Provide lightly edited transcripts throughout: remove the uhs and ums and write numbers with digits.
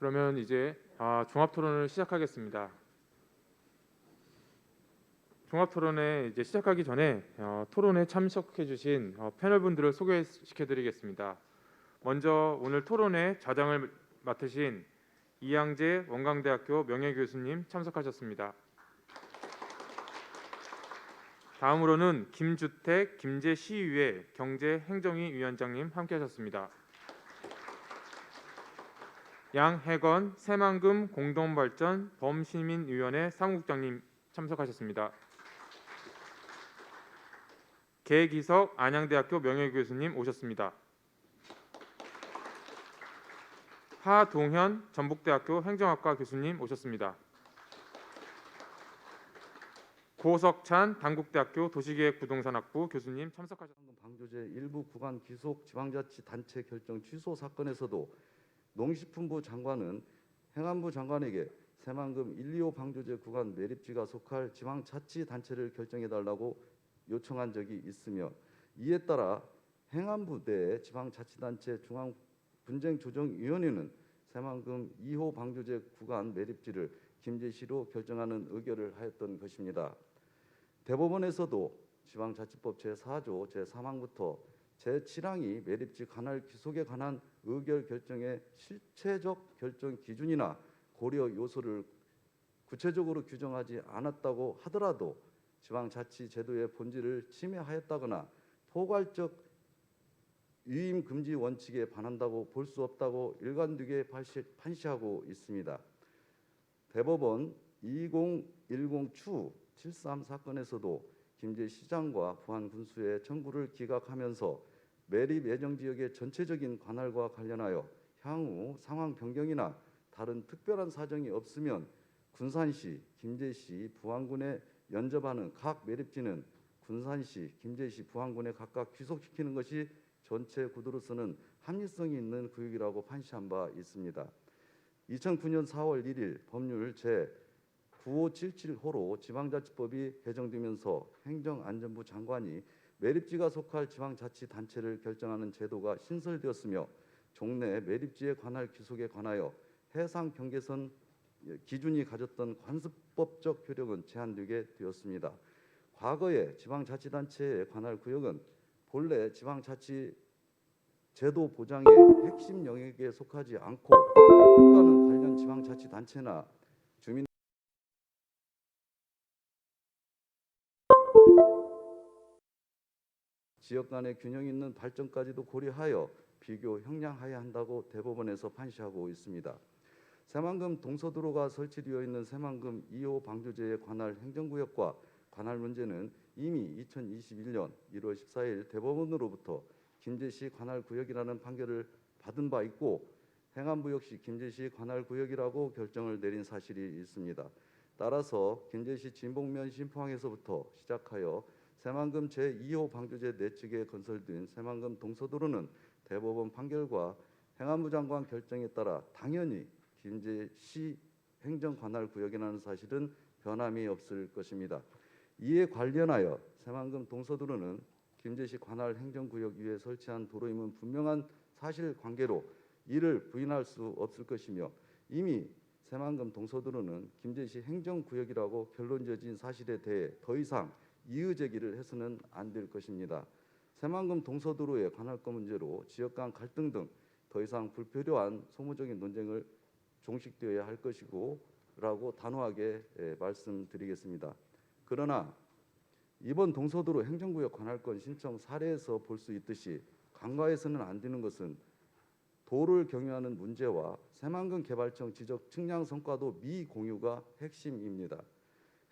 그러면 이제 종합 토론을 시작하겠습니다. 종합 토론회 이제 시작하기 전에 토론에 참석해 주신 패널분들을 소개시켜 드리겠습니다. 먼저 오늘 토론회 좌장을 맡으신 이양재 원광대학교 명예교수님 참석하셨습니다. 다음으로는 김주택 김제시의회 경제행정위 위원장님 함께하셨습니다. 양혜건 새만금 공동발전 범시민위원회 사무국장님 참석하셨습니다. 개기석 안양대학교 명예교수님 오셨습니다. 하동현 전북대학교 행정학과 교수님 오셨습니다. 고석찬 단국대학교 도시계획부동산학부 교수님 참석하셨습니다. 방조제 일부 구간 기속 지방자치단체 결정 취소 사건에서도 농식품부 장관은 행안부 장관에게 새만금 1, 2호 방조제 구간 매립지가 속할 지방자치단체를 결정해달라고 요청한 적이 있으며, 이에 따라 행안부 내 지방자치단체 중앙분쟁조정위원회는 새만금 2호 방조제 구간 매립지를 김제시로 결정하는 의결을 하였던 것입니다. 대법원에서도 지방자치법 제4조 제3항부터 제7항이 매립지 관할 귀속에 관한 의결 결정의 실체적 결정 기준이나 고려 요소를 구체적으로 규정하지 않았다고 하더라도 지방자치제도의 본질을 침해하였다거나 포괄적 위임 금지 원칙에 반한다고 볼 수 없다고 일관되게 판시하고 있습니다. 대법원 2010추 73 사건에서도 김제시장과 부안군수의 청구를 기각하면서 매립 예정 지역의 전체적인 관할과 관련하여 향후 상황 변경이나 다른 특별한 사정이 없으면 군산시, 김제시, 부안군에 연접하는 각 매립지는 군산시, 김제시, 부안군에 각각 귀속시키는 것이 전체 구도로서는 합리성이 있는 구역이라고 판시한 바 있습니다. 2009년 4월 1일 법률 제9577호로 지방자치법이 개정되면서 행정안전부 장관이 매립지가 속할 지방자치단체를 결정하는 제도가 신설되었으며, 종래 매립지에 관할 귀속에 관하여 해상 경계선 기준이 가졌던 관습법적 효력은 제한되게 되었습니다. 과거의 지방자치단체에 관할 구역은 본래 지방자치 제도 보장의 핵심 영역에 속하지 않고 국가는 관련 지방자치단체나 주민 지역 간의 균형 있는 발전까지도 고려하여 비교 형량하여야 한다고 대법원에서 판시하고 있습니다. 새만금 동서도로가 설치되어 있는 새만금 2호 방조제에 관할 행정구역과 관할 문제는 이미 2021년 1월 14일 대법원으로부터 김제시 관할구역이라는 판결을 받은 바 있고, 행안부 역시 김제시 관할구역이라고 결정을 내린 사실이 있습니다. 따라서 김제시 진봉면 신포항에서부터 시작하여 새만금 제2호 방조제 내측에 건설된 새만금 동서도로는 대법원 판결과 행안부 장관 결정에 따라 당연히 김제시 행정관할구역이라는 사실은 변함이 없을 것입니다. 이에 관련하여 새만금 동서도로는 김제시 관할 행정구역 위에 설치한 도로임은 분명한 사실관계로 이를 부인할 수 없을 것이며, 이미 새만금 동서도로는 김제시 행정구역이라고 결론지어진 사실에 대해 더 이상 이의 제기를 해서는 안 될 것입니다. 새만금 동서도로의 관할권 문제로 지역 간 갈등 등 더 이상 불필요한 소모적인 논쟁을 종식되어야 할 것이고 라고 단호하게 말씀드리겠습니다. 그러나 이번 동서도로 행정구역 관할권 신청 사례에서 볼 수 있듯이 간과해서는 안 되는 것은 도를 경유하는 문제와 새만금 개발청 지적 측량 성과도 미공유가 핵심입니다.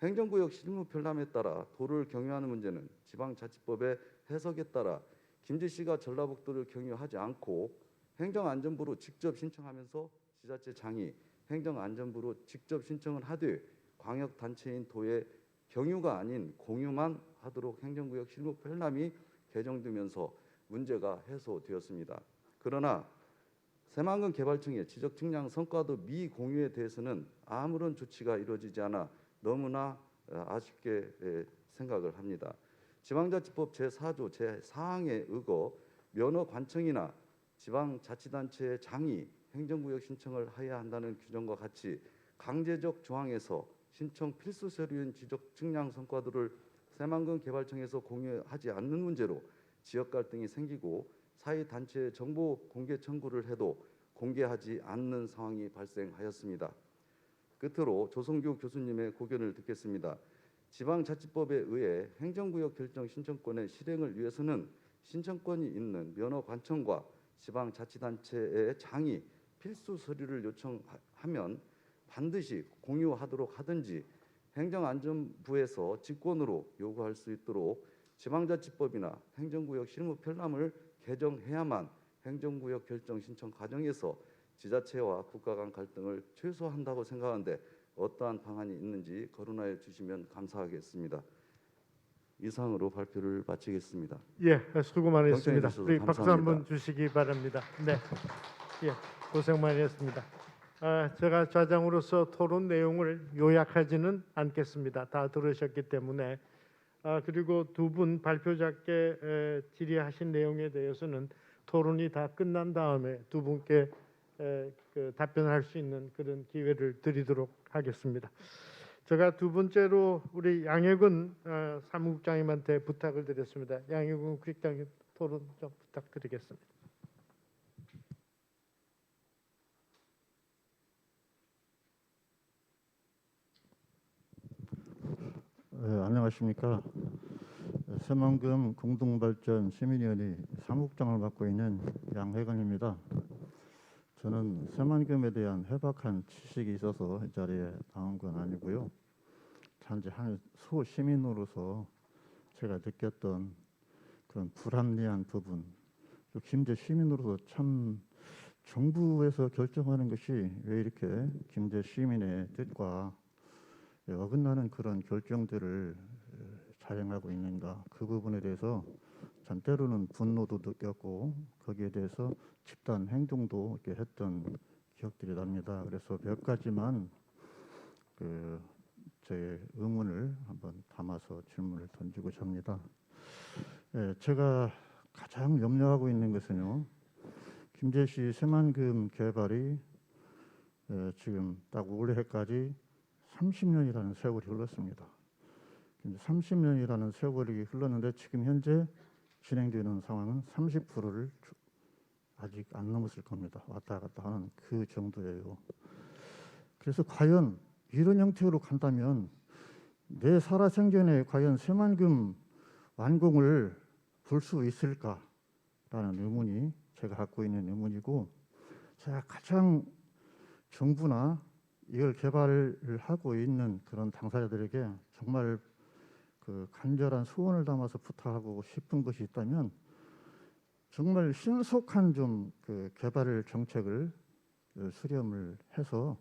행정구역 실무 편람에 따라 도를 경유하는 문제는 지방자치법의 해석에 따라 김제시가 전라북도를 경유하지 않고 행정안전부로 직접 신청하면서 지자체장이 행정안전부로 직접 신청을 하되 광역단체인 도의 경유가 아닌 공유만 하도록 행정구역 실무 편람이 개정되면서 문제가 해소되었습니다. 그러나 새만금 개발청의 지적 측량 성과도 미공유에 대해서는 아무런 조치가 이루어지지 않아 너무나 아쉽게 생각을 합니다. 지방자치법 제4조 제4항에 의거 면허관청이나 지방자치단체의 장이 행정구역 신청을 해야 한다는 규정과 같이 강제적 조항에서 신청 필수 서류인 지적 측량 성과들을 새만금 개발청에서 공유하지 않는 문제로 지역 갈등이 생기고 사회단체에 정보 공개 청구를 해도 공개하지 않는 상황이 발생하였습니다. 끝으로 조성규 교수님의 고견을 듣겠습니다. 지방자치법에 의해 행정구역 결정 신청권의 실행을 위해서는 신청권이 있는 면허관청과 지방자치단체의 장이 필수 서류를 요청하면 반드시 공유하도록 하든지 행정안전부에서 직권으로 요구할 수 있도록 지방자치법이나 행정구역 실무 편람을 개정해야만 행정구역 결정 신청 과정에서 지자체와 국가 간 갈등을 최소화한다고 생각하는데 어떠한 방안이 있는지 거론하여 주시면 감사하겠습니다. 이상으로 발표를 마치겠습니다. 예, 수고 많으셨습니다. 경청해 주셔서 우리 박수 감사합니다. 한번 주시기 바랍니다. 네, 예, 고생 많이 했습니다. 제가 좌장으로서 토론 내용을 요약하지는 않겠습니다. 다 들으셨기 때문에. 그리고 두 분 발표자께 질의하신 내용에 대해서는 토론이 다 끝난 다음에 두 분께 그 답변할 수 있는 그런 기회를 드리도록 하겠습니다. 제가 두 번째로 우리 양혜근 사무국장님한테 부탁을 드렸습니다. 양혜근 국장님 토론 좀 부탁드리겠습니다. 안녕하십니까. 새만금 공동발전 시민위원회 사무국장을 맡고 있는 양혜근입니다. 저는 새만금에 대한 해박한 지식이 있어서 이 자리에 나온 건 아니고요. 단지 한 소시민으로서 제가 느꼈던 그런 불합리한 부분, 김제 시민으로서 참 정부에서 결정하는 것이 왜 이렇게 김제 시민의 뜻과 어긋나는 그런 결정들을 자행하고 있는가, 그 부분에 대해서 전 때로는 분노도 느꼈고 거기에 대해서 집단 행동도 이렇게 했던 기억들이 납니다. 그래서 몇 가지만 제 의문을 한번 담아서 질문을 던지고자 합니다. 제가 가장 염려하고 있는 것은요, 김제시 새만금 개발이 지금 딱 올해까지 30년이라는 세월이 흘렀습니다. 30년이라는 세월이 흘렀는데 지금 현재 진행되는 상황은 30%를 아직 안 넘었을 겁니다. 왔다 갔다 하는 그 정도예요. 그래서 과연 이런 형태로 간다면 내 살아생전에 과연 새만금 완공을 볼 수 있을까라는 의문이 제가 갖고 있는 의문이고, 제가 가장 정부나 이걸 개발을 하고 있는 그런 당사자들에게 정말 그 간절한 소원을 담아서 부탁하고 싶은 것이 있다면 정말 신속한 좀 그 개발 정책을 수렴을 해서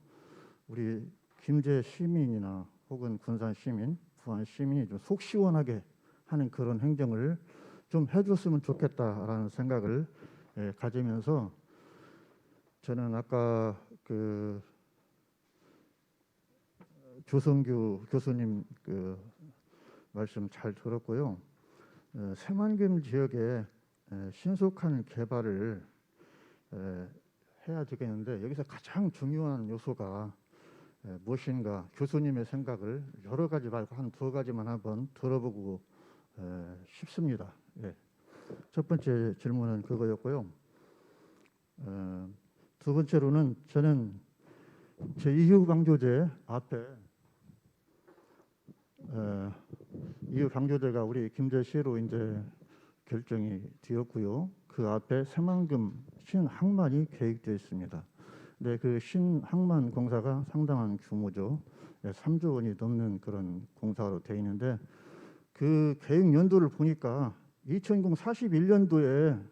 우리 김제 시민이나 혹은 군산 시민, 부안 시민이 좀 속 시원하게 하는 그런 행정을 좀 해줬으면 좋겠다라는 생각을 가지면서, 저는 아까 그 조성규 교수님 그 말씀 잘 들었고요. 새만금 지역에 신속한 개발을 해야 되겠는데, 여기서 가장 중요한 요소가 무엇인가, 교수님의 생각을 여러 가지 말고 한 두 가지만 한번 들어보고 싶습니다. 첫 번째 질문은 그거였고요. 두 번째로는 저는 제2후 앞에 이후 방조제가 우리 김제시로 이제 결정이 되었고요. 그 앞에 새만금 신항만이 계획되어 있습니다. 네, 그 신항만 공사가 상당한 규모죠. 3조 원이 넘는 그런 공사로 되어 있는데, 그 계획 연도를 보니까 2041년도에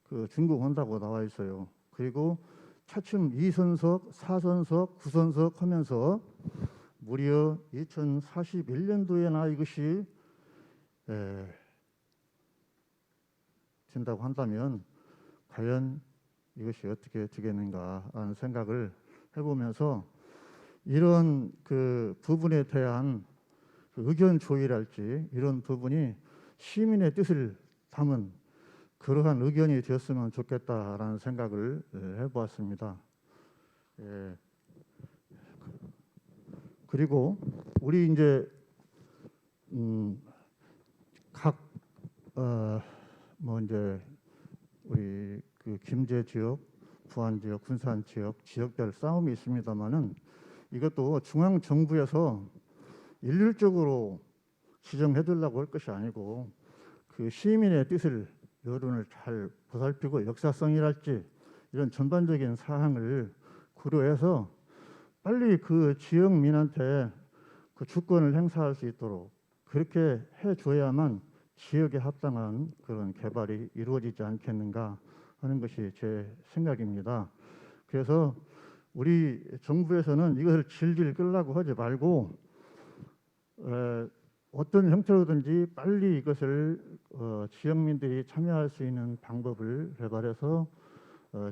그 준공한다고 나와 있어요. 그리고 차츰 2선석, 4선석, 9선석 하면서 무려 2041년도에나 이것이 된다고 한다면 과연 이것이 어떻게 되겠는가라는 생각을 해보면서, 이런 그 부분에 대한 의견 조율할지, 이런 부분이 시민의 뜻을 담은 그러한 의견이 되었으면 좋겠다라는 생각을 해보았습니다. 예. 그리고 우리 이제 뭐 이제 우리 그 김제 지역, 부안 지역, 군산 지역 지역별 싸움이 있습니다만은 이것도 중앙 정부에서 일률적으로 지정해두려고 할 것이 아니고 그 시민의 뜻을 여론을 잘 보살피고 역사성이랄지 이런 전반적인 사항을 고려해서 빨리 그 지역민한테 그 주권을 행사할 수 있도록 그렇게 해줘야만 지역에 합당한 그런 개발이 이루어지지 않겠는가 하는 것이 제 생각입니다. 그래서 우리 정부에서는 이것을 질질 끌려고 하지 말고 어떤 형태로든지 빨리 이것을 지역민들이 참여할 수 있는 방법을 개발해서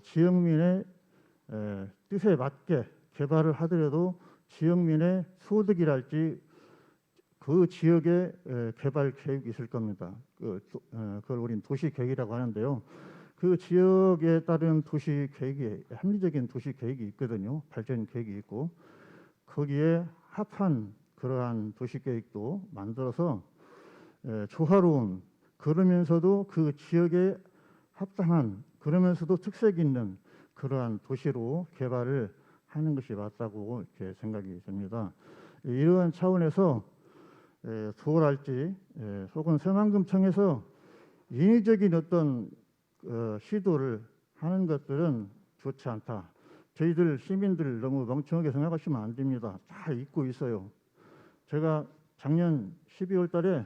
지역민의 뜻에 맞게 개발을 하더라도 지역민의 소득이랄지 그 지역의 개발 계획이 있을 겁니다. 그걸 우리는 도시 계획이라고 하는데요. 그 지역에 따른 도시 계획이 합리적인 도시 계획이 있거든요. 발전 계획이 있고 거기에 합한 그러한 도시 계획도 만들어서 조화로운 그러면서도 그 지역에 합당한 그러면서도 특색 있는 그러한 도시로 개발을 하는 것이 맞다고 이렇게 생각이 듭니다. 이러한 차원에서 도랄지 혹은 새만금청에서 인위적인 어떤 시도를 하는 것들은 좋지 않다. 저희들 시민들 너무 멍청하게 생각하시면 안 됩니다. 다 잊고 있어요. 제가 작년 12월 달에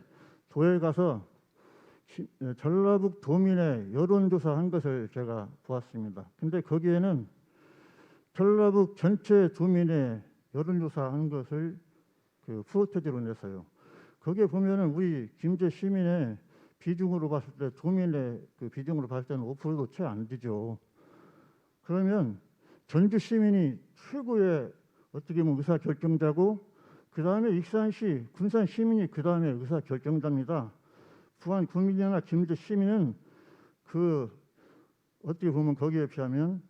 도에 가서 전라북 도민의 여론조사 한 것을 제가 보았습니다. 근데 거기에는 전라북 전체 도민의 여론조사 한 것을 그 프로테지로 냈어요. 거기에 보면은 우리 김제 시민의 비중으로 봤을 때 도민의 그 비중으로 봤을 때는 5%도 채 안 되죠. 그러면 전주 시민이 최고의 어떻게 보면 의사 결정자고 그 다음에 익산시, 군산 시민이 그 다음에 의사 결정자입니다. 부안 구민이나 김제 시민은 그 어떻게 보면 거기에 비하면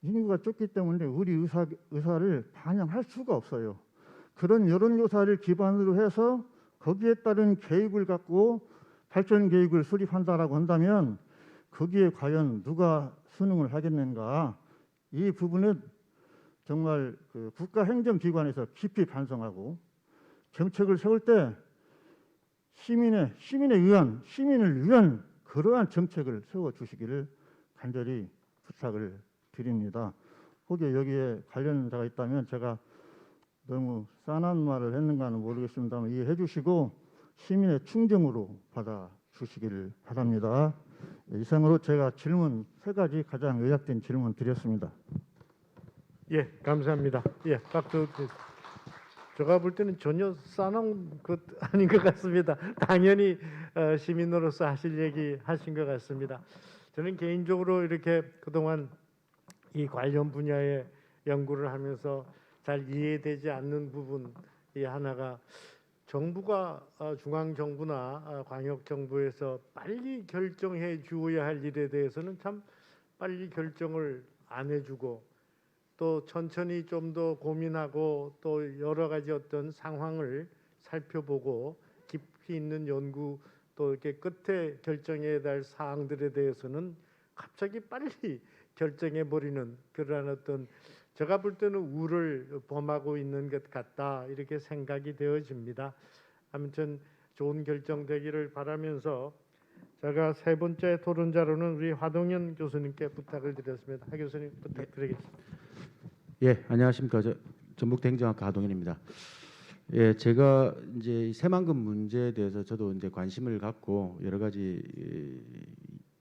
인구가 적기 때문에 우리 의사를 반영할 수가 없어요. 그런 여론조사를 기반으로 해서 거기에 따른 계획을 갖고 발전 계획을 수립한다라고 한다면 거기에 과연 누가 순응을 하겠는가? 이 부분은 정말 그 국가행정기관에서 깊이 반성하고 정책을 세울 때 시민을 위한 그러한 정책을 세워 주시기를 간절히 부탁을 드립니다. 혹여 여기에 관련자가 있다면 제가 너무 싼한 말을 했는가는 모르겠습니다만 이해해 주시고 시민의 충정으로 받아 주시기를 바랍니다. 이상으로 제가 질문 세 가지 가장 요약된 질문 드렸습니다. 예, 감사합니다. 예, 박수. 제가 볼 때는 전혀 싸놓은 것 아닌 것 같습니다. 당연히 시민으로서 하실 얘기 하신 것 같습니다. 저는 개인적으로 이렇게 그동안 이 관련 분야의 연구를 하면서 잘 이해되지 않는 부분이 하나가 정부가 중앙 정부나 광역 정부에서 빨리 결정해 주어야 할 일에 대해서는 참 빨리 결정을 안 해주고 또 천천히 좀 더 고민하고 또 여러 가지 어떤 상황을 살펴보고 깊이 있는 연구 또 이렇게 끝에 결정해야 될 사항들에 대해서는 갑자기 빨리 결정해 버리는 그러한 어떤 제가 볼 때는 우를 범하고 있는 것 같다 이렇게 생각이 되어집니다. 아무튼 좋은 결정되기를 바라면서 제가 세 번째 토론자로는 우리 화동현 교수님께 부탁을 드렸습니다. 하 교수님 부탁드리겠습니다. 예, 안녕하십니까. 전북대 행정학과 하동현입니다. 예, 제가 이제 이 새만금 문제에 대해서 저도 이제 관심을 갖고 여러 가지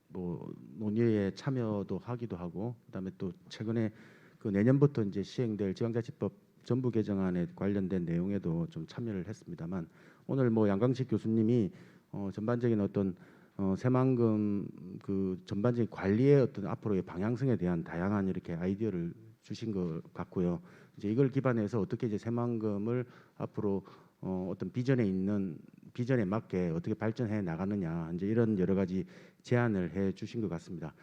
뭐 논의에 참여도 하기도 하고 그다음에 또 최근에 그 내년부터 이제 시행될 지방자치법 전부 개정안에 관련된 내용에도 좀 참여를 했습니다만 오늘 뭐 양광식 교수님이 전반적인 어떤 새만금 그 전반적인 관리의 어떤 앞으로의 방향성에 대한 다양한 이렇게 아이디어를 주신 것 같고요. 이제 이걸 기반해서 어떻게 이제 새만금을 앞으로 어떤 비전에 있는 비전에 맞게 어떻게 발전해 나가느냐 이제 이런 여러 가지 제안을 해 주신 것 같습니다.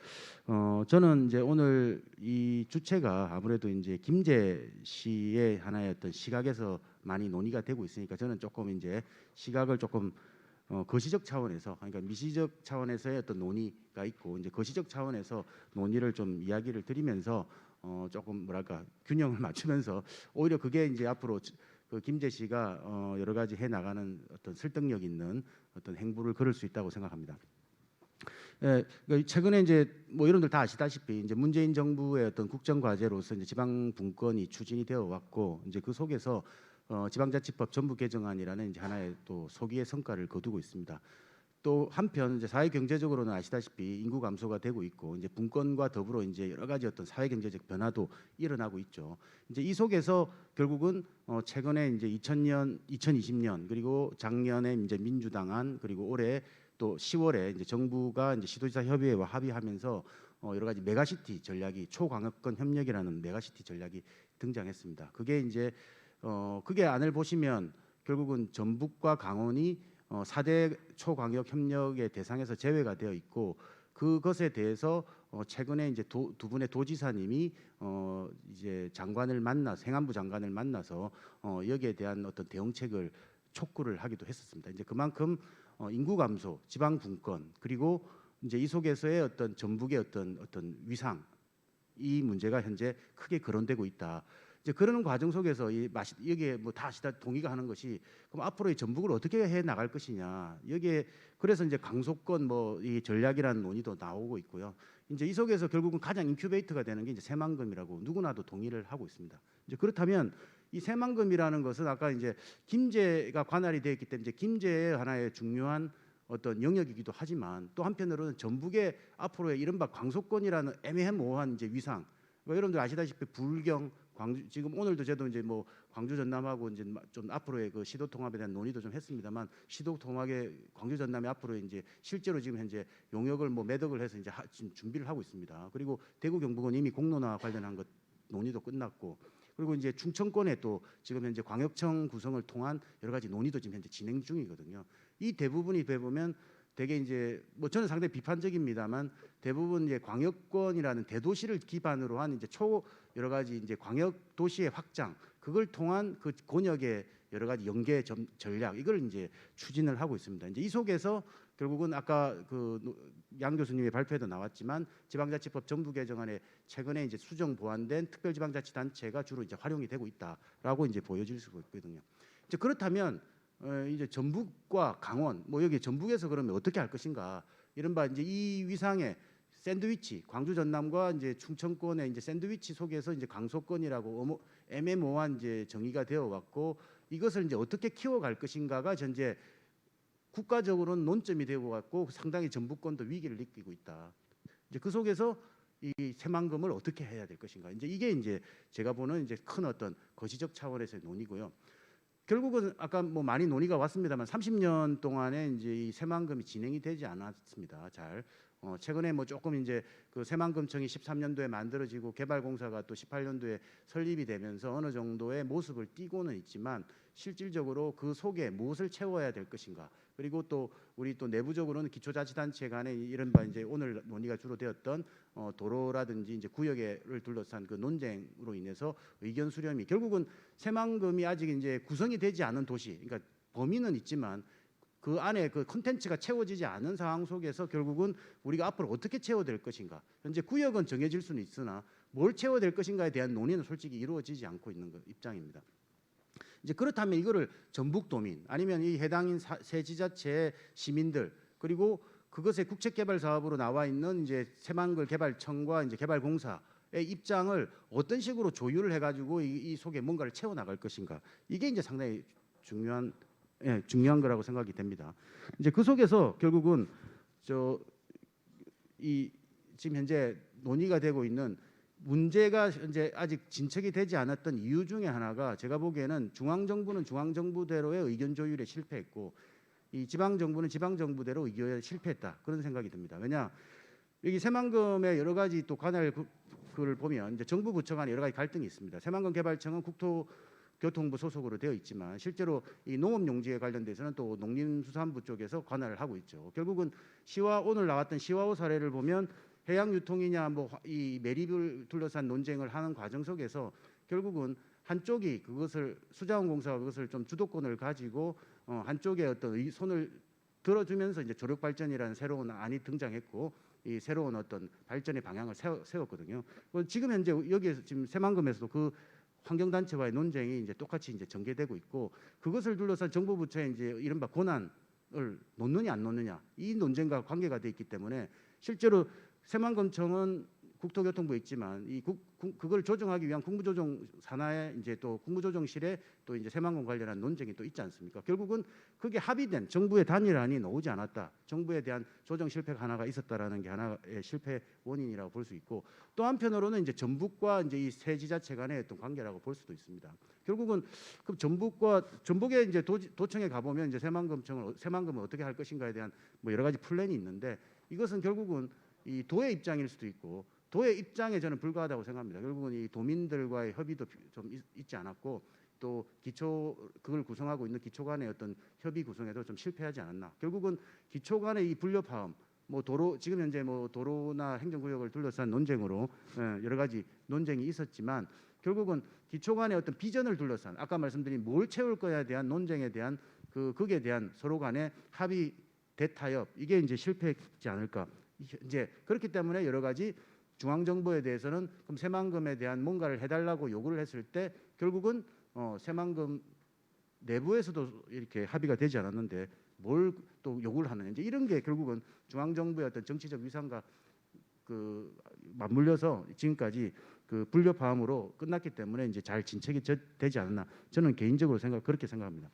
저는 이제 오늘 이 주체가 아무래도 이제 김제 씨의 하나의 어떤 시각에서 많이 논의가 되고 있으니까 저는 조금 이제 시각을 조금 거시적 차원에서 그러니까 미시적 차원에서의 어떤 논의가 있고 이제 거시적 차원에서 논의를 좀 이야기를 드리면서 조금 뭐랄까 균형을 맞추면서 오히려 그게 이제 앞으로 그 김제 씨가 여러 가지 해 나가는 어떤 설득력 있는 어떤 행보를 걸을 수 있다고 생각합니다. 예, 그러니까 최근에 이제 뭐 여러분들 다 아시다시피 이제 문재인 정부의 어떤 국정 과제로서 이제 지방 분권이 추진이 되어 왔고 이제 그 속에서 지방자치법 전부 개정안이라는 이제 하나의 또 소기의 성과를 거두고 있습니다. 또 한편 이제 사회 경제적으로는 아시다시피 인구 감소가 되고 있고 이제 분권과 더불어 이제 여러 가지 어떤 사회 경제적 변화도 일어나고 있죠. 이제 이 속에서 결국은 최근에 이제 2000년, 2020년 그리고 작년에 이제 민주당안 그리고 올해 또 10월에 이제 정부가 이제 시도지사 협의회와 합의하면서 여러 가지 메가시티 전략이 초광역권 협력이라는 메가시티 전략이 등장했습니다. 그게 이제 그게 안을 보시면 결국은 전북과 강원이 4대 초광역 협력의 대상에서 제외가 되어 있고 그것에 대해서 최근에 이제 두 분의 도지사님이 이제 장관을 만나서 행안부 장관을 만나서 여기에 대한 어떤 대응책을 촉구를 하기도 했었습니다. 이제 그만큼 인구 감소, 지방 분권 그리고 이제 이 속에서의 어떤 전북의 어떤 위상 이 문제가 현재 크게 거론되고 있다. 이제 그러는 과정 속에서 여기에 뭐 다 동의가 하는 것이 그럼 앞으로 이 전북을 어떻게 해 나갈 것이냐 여기에 그래서 이제 강소권 뭐 이 전략이라는 논의도 나오고 있고요. 이제 이 속에서 결국은 가장 인큐베이터가 되는 게 이제 새만금이라고 누구나도 동의를 하고 있습니다. 이제 그렇다면 이 새만금이라는 것은 아까 이제 김제가 관할이 되어 있기 때문에 이제 김제의 하나의 중요한 어떤 영역이기도 하지만 또 한편으로는 전북의 앞으로의 이른바 광소권이라는 애매모호한 이제 위상. 여러분들 아시다시피 불경, 광주 지금 오늘도 저도 이제 뭐 광주 전남하고 이제 좀 앞으로의 그 시도 통합에 대한 논의도 좀 했습니다만 시도 통합의 광주 전남이 앞으로 이제 실제로 지금 현재 용역을 뭐 매덕을 해서 이제 지금 준비를 하고 있습니다. 그리고 대구 경북은 이미 공론화 관련한 것 논의도 끝났고 그리고 이제 충청권에 또 지금 현재 광역청 구성을 통한 여러 가지 논의도 지금 현재 진행 중이거든요. 이 대부분이 보면 되게 이제 뭐 저는 상당히 비판적입니다만 대부분 이제 광역권이라는 대도시를 기반으로 한 이제 여러 가지 이제 광역 도시의 확장 그걸 통한 그 권역의 여러 가지 연계 전략 이걸 이제 추진을 하고 있습니다. 이제 이 속에서 결국은 아까 그 양 교수님의 발표에도 나왔지만 지방자치법 전부 개정안에 최근에 이제 수정 보완된 특별지방자치단체가 주로 이제 활용이 되고 있다라고 이제 보여질 수 있거든요. 이제 그렇다면 이제 전북과 강원 뭐 여기 전북에서 그러면 어떻게 할 것인가 이른바 이제 이 위상의 샌드위치 광주 전남과 이제 충청권의 이제 샌드위치 속에서 이제 강소권이라고 애매모호한 이제 정의가 되어 왔고 이것을 이제 어떻게 키워갈 것인가가 현재 국가적으로는 논점이 되고 왔고 상당히 전북권도 위기를 느끼고 있다. 이제 그 속에서 이 새만금을 어떻게 해야 될 것인가. 이제 이게 이제 제가 보는 이제 큰 어떤 거시적 차원에서의 논의고요. 결국은 아까 뭐 많이 논의가 왔습니다만 30년 동안에 이제 이 새만금이 진행이 되지 않았습니다. 잘 최근에 뭐 조금 이제 그 새만금청이 13년도에 만들어지고 개발공사가 또 18년도에 설립이 되면서 어느 정도의 모습을 띠고는 있지만 실질적으로 그 속에 무엇을 채워야 될 것인가. 그리고 또 우리 또 내부적으로는 기초자치단체 간의 이른바 이제 오늘 논의가 주로 되었던 도로라든지 이제 구역을 둘러싼 그 논쟁으로 인해서 의견 수렴이 결국은 새만금이 아직 이제 구성이 되지 않은 도시, 그러니까 범위는 있지만 그 안에 그 콘텐츠가 채워지지 않은 상황 속에서 결국은 우리가 앞으로 어떻게 채워될 것인가. 현재 구역은 정해질 수는 있으나 뭘 채워될 것인가에 대한 논의는 솔직히 이루어지지 않고 있는 입장입니다. 이제 그렇다면 이거를 전북도민 아니면 이 해당인 새 지자체의 시민들 그리고 그것의 국책개발 사업으로 나와 있는 이제 새만금 개발청과 이제 개발공사의 입장을 어떤 식으로 조율을 해가지고 이 속에 뭔가를 채워 나갈 것인가 이게 이제 상당히 중요한 거라고 생각이 됩니다. 이제 그 속에서 결국은 지금 현재 논의가 되고 있는 문제가 현재 아직 진척이 되지 않았던 이유 중에 하나가 제가 보기에는 중앙정부는 중앙정부대로의 의견 조율에 실패했고 이 지방정부는 지방정부대로 의견에 실패했다 그런 생각이 듭니다. 왜냐 여기 새만금의 여러 가지 또 관할 그를 보면 이제 정부 부처 간에 여러 가지 갈등이 있습니다. 새만금 개발청은 교통부 소속으로 되어 있지만 실제로 이 농업용지에 관련돼서는 또 농림수산부 쪽에서 관할을 하고 있죠. 결국은 오늘 나왔던 시와오 사례를 보면 해양 유통이냐 뭐 이 매립을 둘러싼 논쟁을 하는 과정 속에서 결국은 한쪽이 그것을 수자원공사가 그것을 좀 주도권을 가지고 한쪽에 어떤 이 손을 들어주면서 이제 조력 발전이라는 새로운 안이 등장했고 이 새로운 어떤 발전의 방향을 세웠거든요. 지금 현재 여기에서 지금 새만금에서도 그 환경단체와의 논쟁이 이제 똑같이 이제 전개되고 있고 그것을 둘러싼 정부 부처의 이제 이른바 권한을 놓느냐 안 놓느냐 이 논쟁과 관계가 돼 있기 때문에 실제로 새만금청은 국토교통부에 있지만 그걸 조정하기 위한 국무조정 산하에 이제 또 국무조정실에 또 이제 새만금 관련한 논쟁이 또 있지 않습니까? 결국은 그게 합의된 정부의 단일안이 나오지 않았다. 정부에 대한 조정 실패가 하나가 있었다라는 게 하나의 실패 원인이라고 볼 수 있고 또 한편으로는 이제 전북과 이제 이 세 지자체 간의 어떤 관계라고 볼 수도 있습니다. 결국은 그 전북에 이제 도청에 가보면 이제 새만금을 어떻게 할 것인가에 대한 뭐 여러 가지 플랜이 있는데 이것은 결국은 이 도의 입장일 수도 있고 도의 입장에 저는 불과하다고 생각합니다. 결국은 이 도민들과의 협의도 좀 있지 않았고 또 그걸 구성하고 있는 기초 간의 어떤 협의 구성에도 좀 실패하지 않았나. 결국은 기초 간의 이 분류파업, 뭐 지금 현재 뭐 도로나 행정구역을 둘러싼 논쟁으로 여러 가지 논쟁이 있었지만 결국은 기초 간의 어떤 비전을 둘러싼 아까 말씀드린 뭘 채울 거야에 대한 논쟁에 대한 그거에 대한 서로 간의 합의 대타협 이게 이제 실패했지 않을까. 이제 그렇기 때문에 여러 가지 중앙정부에 대해서는 그럼 새만금에 대한 뭔가를 해달라고 요구를 했을 때 결국은 새만금 내부에서도 이렇게 합의가 되지 않았는데 뭘 또 요구를 하느냐 이제 이런 게 결국은 중앙정부의 어떤 정치적 위상과 그 맞물려서 지금까지 그 불협화음으로 끝났기 때문에 이제 잘 진척이 되지 않았나 저는 개인적으로 그렇게 생각합니다.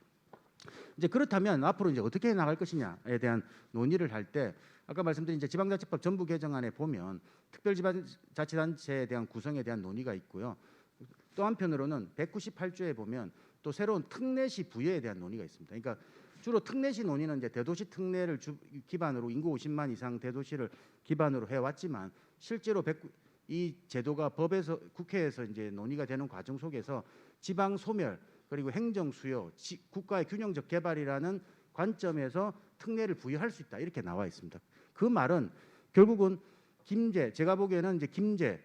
이제 그렇다면 앞으로 이제 어떻게 해 나갈 것이냐에 대한 논의를 할 때 아까 말씀드린 이제 지방자치법 전부 개정안에 보면 특별지방자치단체에 대한 구성에 대한 논의가 있고요. 또 한편으로는 198조에 보면 또 새로운 특례시 부여에 대한 논의가 있습니다. 그러니까 주로 특례시 논의는 이제 대도시 특례를 기반으로 인구 50만 이상 대도시를 기반으로 해왔지만 실제로 이 제도가 국회에서 이제 논의가 되는 과정 속에서 지방 소멸 그리고 행정 수요, 국가의 균형적 개발이라는 관점에서 특례를 부여할 수 있다 이렇게 나와 있습니다. 그 말은 결국은 제가 보기에는 이제 김제,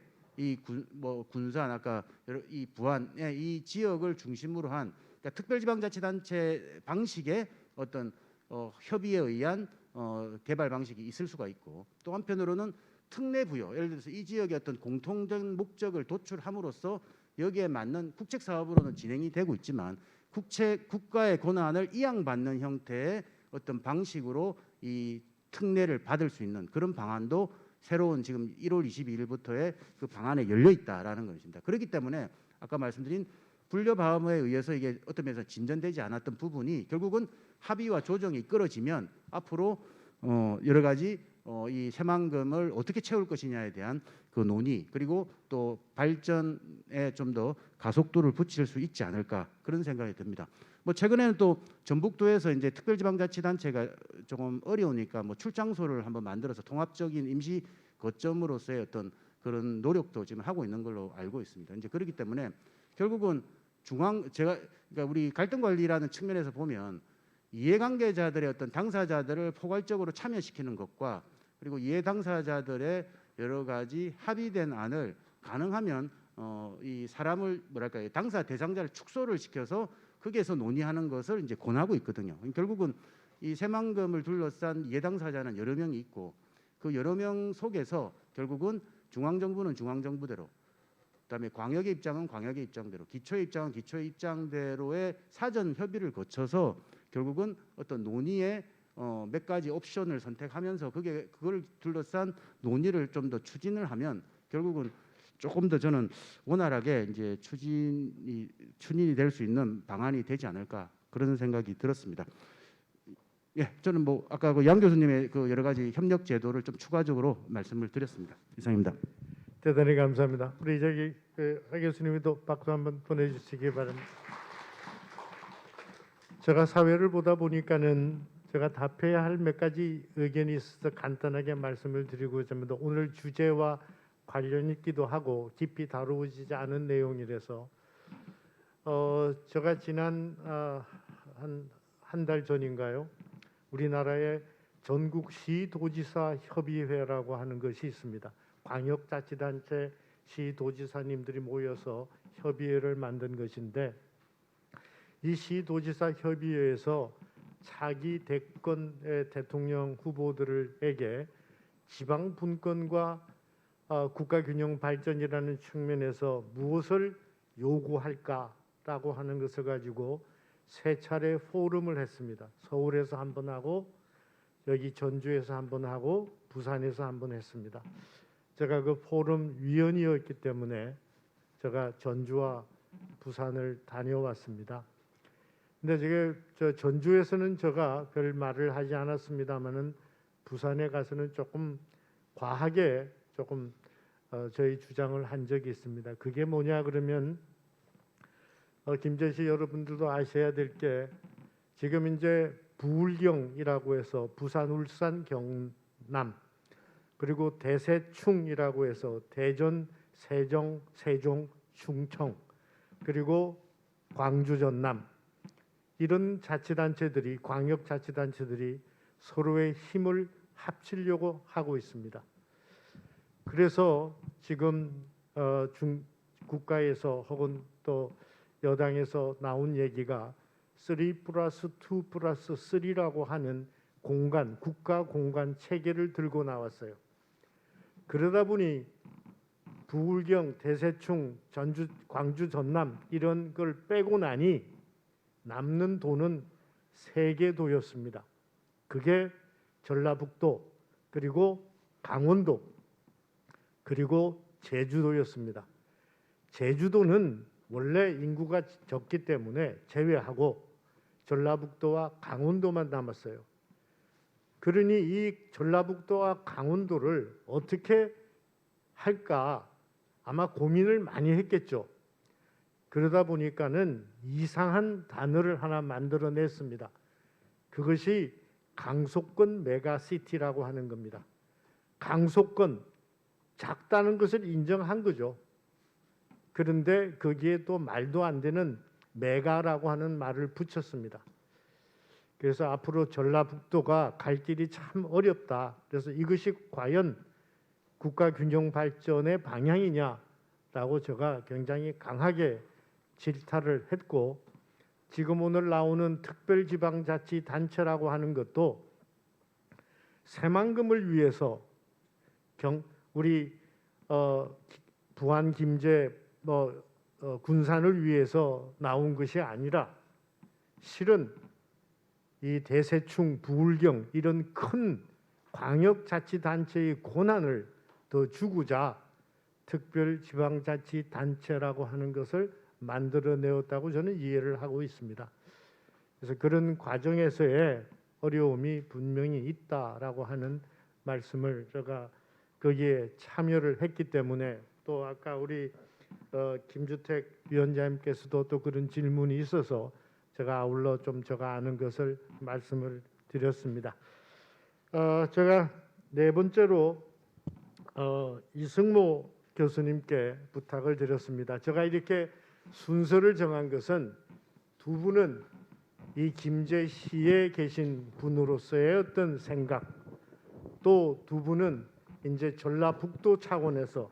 군산 아까 이 부안의 이 지역을 중심으로 한 그러니까 특별지방자치단체 방식의 어떤 협의에 의한 개발 방식이 있을 수가 있고 또 한편으로는 특례 부여 예를 들어서 이 지역의 어떤 공통된 목적을 도출함으로써 여기에 맞는 국책 사업으로는 진행이 되고 있지만 국가의 권한을 이양받는 형태의 어떤 방식으로 이 특례를 받을 수 있는 그런 방안도 새로운 지금 1월 22일부터의 그 방안에 열려 있다라는 것입니다. 그렇기 때문에 아까 말씀드린 불협화음에 의해서 이게 어떤 면에서 진전되지 않았던 부분이 결국은 합의와 조정이 이끌어지면 앞으로 여러 가지 이 새만금을 어떻게 채울 것이냐에 대한 그 논의 그리고 또 발전에 좀 더 가속도를 붙일 수 있지 않을까 그런 생각이 듭니다. 뭐 최근에는 또 전북도에서 이제 특별지방자치단체가 조금 어려우니까 뭐 출장소를 한번 만들어서 통합적인 임시 거점으로서의 어떤 그런 노력도 지금 하고 있는 걸로 알고 있습니다. 이제 그렇기 때문에 결국은 그러니까 우리 갈등 관리라는 측면에서 보면 이해관계자들의 어떤 당사자들을 포괄적으로 참여시키는 것과 그리고 이해 당사자들의 여러 가지 합의된 안을 가능하면 이 사람을 당사 대상자를 축소를 시켜서 거기에서 논의하는 것을 이제 권하고 있거든요. 결국은 이 새만금을 둘러싼 이해 당사자는 여러 명이 있고 그 여러 명 속에서 결국은 중앙정부는 중앙정부대로 그다음에 광역의 입장은 광역의 입장대로 기초의 입장은 기초의 입장대로의 사전 협의를 거쳐서 결국은 어떤 논의의 몇 가지 옵션을 선택하면서 그걸 둘러싼 논의를 좀 더 추진을 하면 결국은 조금 더 저는 원활하게 이제 추진이 될 수 있는 방안이 되지 않을까 그런 생각이 들었습니다. 예, 저는 뭐 아까 그 양 교수님의 그 여러 가지 협력 제도를 좀 추가적으로 말씀을 드렸습니다. 이상입니다. 대단히 감사합니다. 우리 하 교수님도 박수 한번 보내주시기 바랍니다. 제가 사회를 보다 보니까는 제가 답해야 할 몇 가지 의견이 있어서 간단하게 말씀을 드리고 있습니다. 오늘 주제와 관련 있기도 하고 깊이 다루어지지 않은 내용이라서 제가 지난 한 달 전인가요? 우리나라에 전국 시도지사 협의회라고 하는 것이 있습니다. 광역자치단체 시도지사님들이 모여서 협의회를 만든 것인데 이 시도지사 협의회에서 차기 대권의 대통령 후보들에게 지방 분권과 국가균형 발전이라는 측면에서 무엇을 요구할까라고 하는 것을 가지고 세 차례 포럼을 했습니다. 서울에서 한 번 하고 여기 전주에서 한 번 하고 부산에서 한 번 했습니다. 제가 그 포럼 위원이었기 때문에 제가 전주와 부산을 다녀왔습니다. 근데 저 전주에서는 제가 별 말을 하지 않았습니다만은 부산에 가서는 조금 과하게 조금 저희 주장을 한 적이 있습니다. 그게 뭐냐 그러면 김제시 여러분들도 아셔야 될 게 지금 이제 부울경이라고 해서 부산, 울산, 경남 그리고 대세충이라고 해서 대전, 세종, 충청 그리고 광주, 전남 이런 자치단체들이 광역자치단체들이 서로의 힘을 합치려고 하고 있습니다. 그래서 지금 국가에서 혹은 또 여당에서 나온 얘기가 3+2+3라고 하는 국가 공간 체계를 들고 나왔어요. 그러다 보니 부울경, 대세충, 전주, 광주, 전남 이런 걸 빼고 나니 남는 도는 3개 도였습니다. 그게 전라북도 그리고 강원도 그리고 제주도였습니다. 제주도는 원래 인구가 적기 때문에 제외하고 전라북도와 강원도만 남았어요. 그러니 이 전라북도와 강원도를 어떻게 할까 아마 고민을 많이 했겠죠. 그러다 보니까는 이상한 단어를 하나 만들어냈습니다. 그것이 강속권 메가시티라고 하는 겁니다. 강속권, 작다는 것을 인정한 거죠. 그런데 거기에 또 말도 안 되는 메가라고 하는 말을 붙였습니다. 그래서 앞으로 전라북도가 갈 길이 참 어렵다. 그래서 이것이 과연 국가균형 발전의 방향이냐라고 제가 굉장히 강하게 질타를 했고 지금 오늘 나오는 특별지방자치단체라고 하는 것도 새만금을 위해서 우리 부안, 김제, 군산을 위해서 나온 것이 아니라 실은 이 대세충, 부울경 이런 큰 광역자치단체의 권한을 더 주고자 특별지방자치단체라고 하는 것을 만들어내었다고 저는 이해를 하고 있습니다. 그래서 그런 과정에서의 어려움이 분명히 있다라고 하는 말씀을 제가 거기에 참여를 했기 때문에 또 아까 우리 김주택 위원장님께서도 또 그런 질문이 있어서 제가 아울러 좀 제가 아는 것을 말씀을 드렸습니다. 제가 네 번째로 이승모 교수님께 부탁을 드렸습니다. 제가 이렇게 순서를 정한 것은 두 분은 이 김제시에 계신 분으로서의 어떤 생각, 또 두 분은 이제 전라북도 차원에서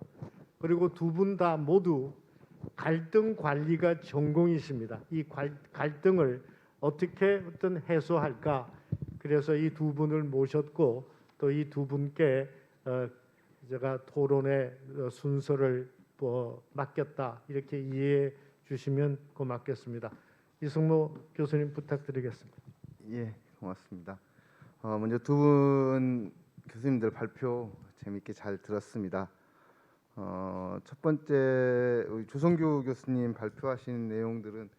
그리고 두 분 다 모두 갈등 관리가 전공이십니다. 이 갈등을 어떻게 어떤 해소할까? 그래서 이 두 분을 모셨고 또 이 두 분께 제가 토론의 순서를 맡겼다 이렇게 이해해 주시면 고맙겠습니다. 이승모 교수님 부탁드리겠습니다. 예, 고맙습니다. 먼저 두 분 교수님들 발표 재미있게 잘 들었습니다. 첫 번째 우리 조성규 교수님 발표하신 내용들은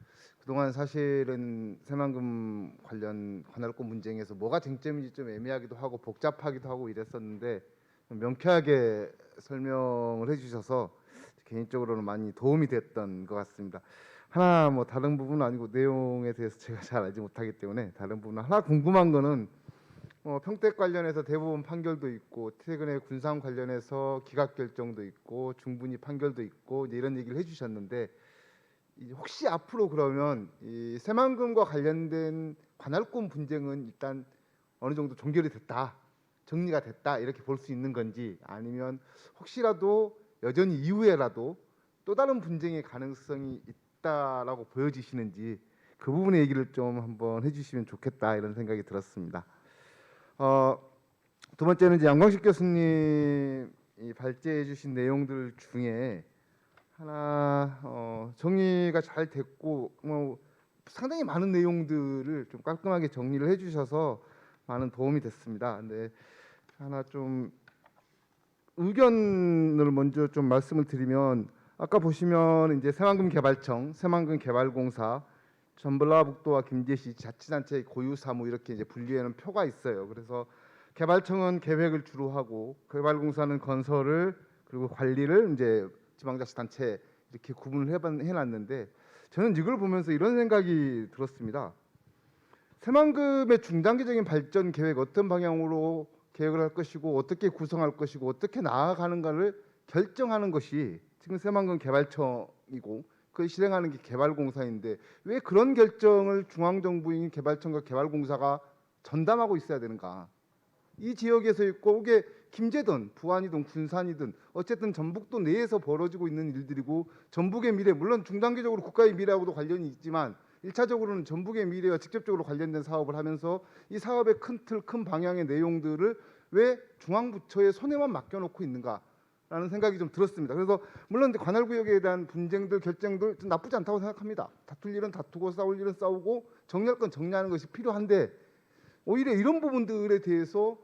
그동안 사실은 새만금 관련 관할권 문쟁에서 뭐가 쟁점인지 좀 애매하기도 하고 복잡하기도 하고 이랬었는데 명쾌하게 설명을 해주셔서 개인적으로는 많이 도움이 됐던 것 같습니다. 하나 뭐 다른 부분은 아니고 내용에 대해서 제가 잘 알지 못하기 때문에 다른 부분은 하나 궁금한 거는 평택 관련해서 대법원 판결도 있고 최근에 군산 관련해서 기각 결정도 있고 중분위 판결도 있고 이제 이런 얘기를 해주셨는데 혹시 앞으로 그러면 이 새만금과 관련된 관할권 분쟁은 일단 어느 정도 종결이 됐다, 정리가 됐다 이렇게 볼 수 있는 건지, 아니면 혹시라도 여전히 이후에라도 또 다른 분쟁의 가능성이 있다라고 보여지시는지 그 부분의 얘기를 좀 한번 해주시면 좋겠다 이런 생각이 들었습니다. 두 번째는 이제 양광식 교수님이 발제해 주신 내용들 중에 하나 정리가 잘 됐고 상당히 많은 내용들을 좀 깔끔하게 정리를 해주셔서 많은 도움이 됐습니다. 근데 하나 좀 의견을 먼저 좀 말씀을 드리면, 아까 보시면 이제 새만금 개발청, 새만금 개발공사, 전라북도와 김제시 자치단체 고유사무 이렇게 이제 분리해놓은 표가 있어요. 그래서 개발청은 계획을 주로 하고 개발공사는 건설을 그리고 관리를 이제 지방자치단체 이렇게 구분을 해놨는데, 저는 이걸 보면서 이런 생각이 들었습니다. 새만금의 중장기적인 발전 계획, 어떤 방향으로 계획을 할 것이고 어떻게 구성할 것이고 어떻게 나아가는가를 결정하는 것이 지금 새만금 개발청이고 그걸 실행하는 게 개발공사인데, 왜 그런 결정을 중앙정부인 개발청과 개발공사가 전담하고 있어야 되는가? 이 지역에서 있고 이게 김제든 부안이든 군산이든 어쨌든 전북도 내에서 벌어지고 있는 일들이고, 전북의 미래, 물론 중장기적으로 국가의 미래하고도 관련이 있지만 1차적으로는 전북의 미래와 직접적으로 관련된 사업을 하면서 이 사업의 큰 틀, 큰 방향의 내용들을 왜 중앙부처의 손에만 맡겨놓고 있는가라는 생각이 좀 들었습니다. 그래서 물론 관할구역에 대한 분쟁들, 결정들 좀 나쁘지 않다고 생각합니다. 다툴 일은 다투고 싸울 일은 싸우고 정리할 건 정리하는 것이 필요한데, 오히려 이런 부분들에 대해서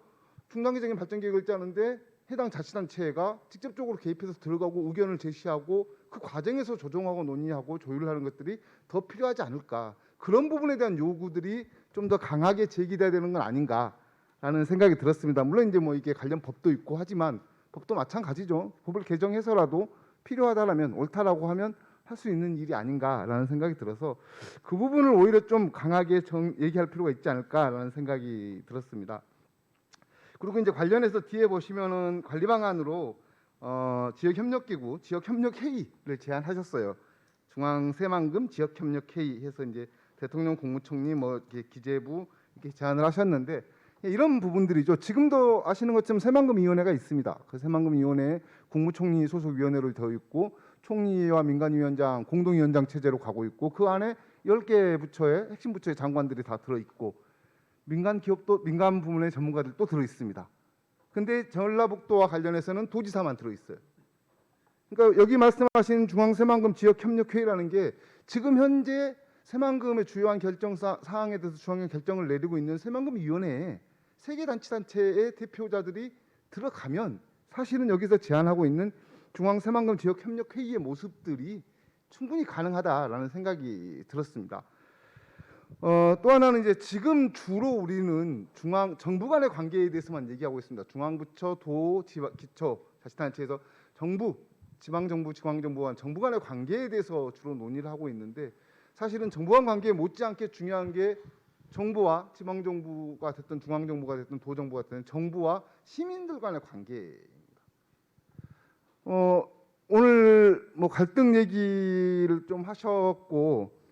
중장기적인 발전 계획을 짜는데 해당 자치단체가 직접적으로 개입해서 들어가고 의견을 제시하고 그 과정에서 조정하고 논의하고 조율을 하는 것들이 더 필요하지 않을까, 그런 부분에 대한 요구들이 좀 더 강하게 제기돼야 되는 건 아닌가라는 생각이 들었습니다. 물론 이제 뭐 이게 관련 법도 있고 하지만 법도 마찬가지죠. 법을 개정해서라도 필요하다라면, 옳다라고 하면 할 수 있는 일이 아닌가라는 생각이 들어서 그 부분을 오히려 좀 강하게 얘기할 필요가 있지 않을까라는 생각이 들었습니다. 그리고 이제 관련해서 뒤에 보시면은 관리 방안으로 지역협력기구, 지역협력회의를 제안하셨어요. 중앙 새만금 지역협력회의 해서 이제 대통령 국무총리 뭐 이렇게 기재부 이렇게 제안을 하셨는데, 이런 부분들이죠. 지금도 아시는 것처럼 새만금위원회가 있습니다. 그 새만금위원회에 국무총리 소속위원회로 되어 있고 총리와 민간위원장, 공동위원장 체제로 가고 있고, 그 안에 10개 부처의 핵심 부처의 장관들이 다 들어 있고 민간 기업도, 민간 부문의 전문가들도 들어 있습니다. 근데 전라북도와 관련해서는 도지사만 들어 있어요. 그러니까 여기 말씀하신 중앙 새만금 지역협력회의라는 게 지금 현재 새만금의 주요한 결정 사항에 대해서 중앙의 결정을 내리고 있는 새만금위원회에 세계 단체의 대표자들이 들어가면 사실은 여기서 제안하고 있는 중앙 새만금 지역협력회의의 모습들이 충분히 가능하다라는 생각이 들었습니다. 또 하나는 이제 지금 주로 우리는 정부 간의 관계에 대해서만 얘기하고 있습니다. 중앙부처, 도, 기초, 자치단체에서 정부, 지방정부, 중앙정부 간 정부 간의 관계에 대해서 주로 논의를 하고 있는데, 사실은 정부 간 관계에 못지않게 중요한 게 정부와 지방정부가 됐든 중앙정부가 됐든 도정부가 됐든 정부와 시민들 간의 관계입니다. 오늘 뭐 갈등 얘기를 좀 하셨고,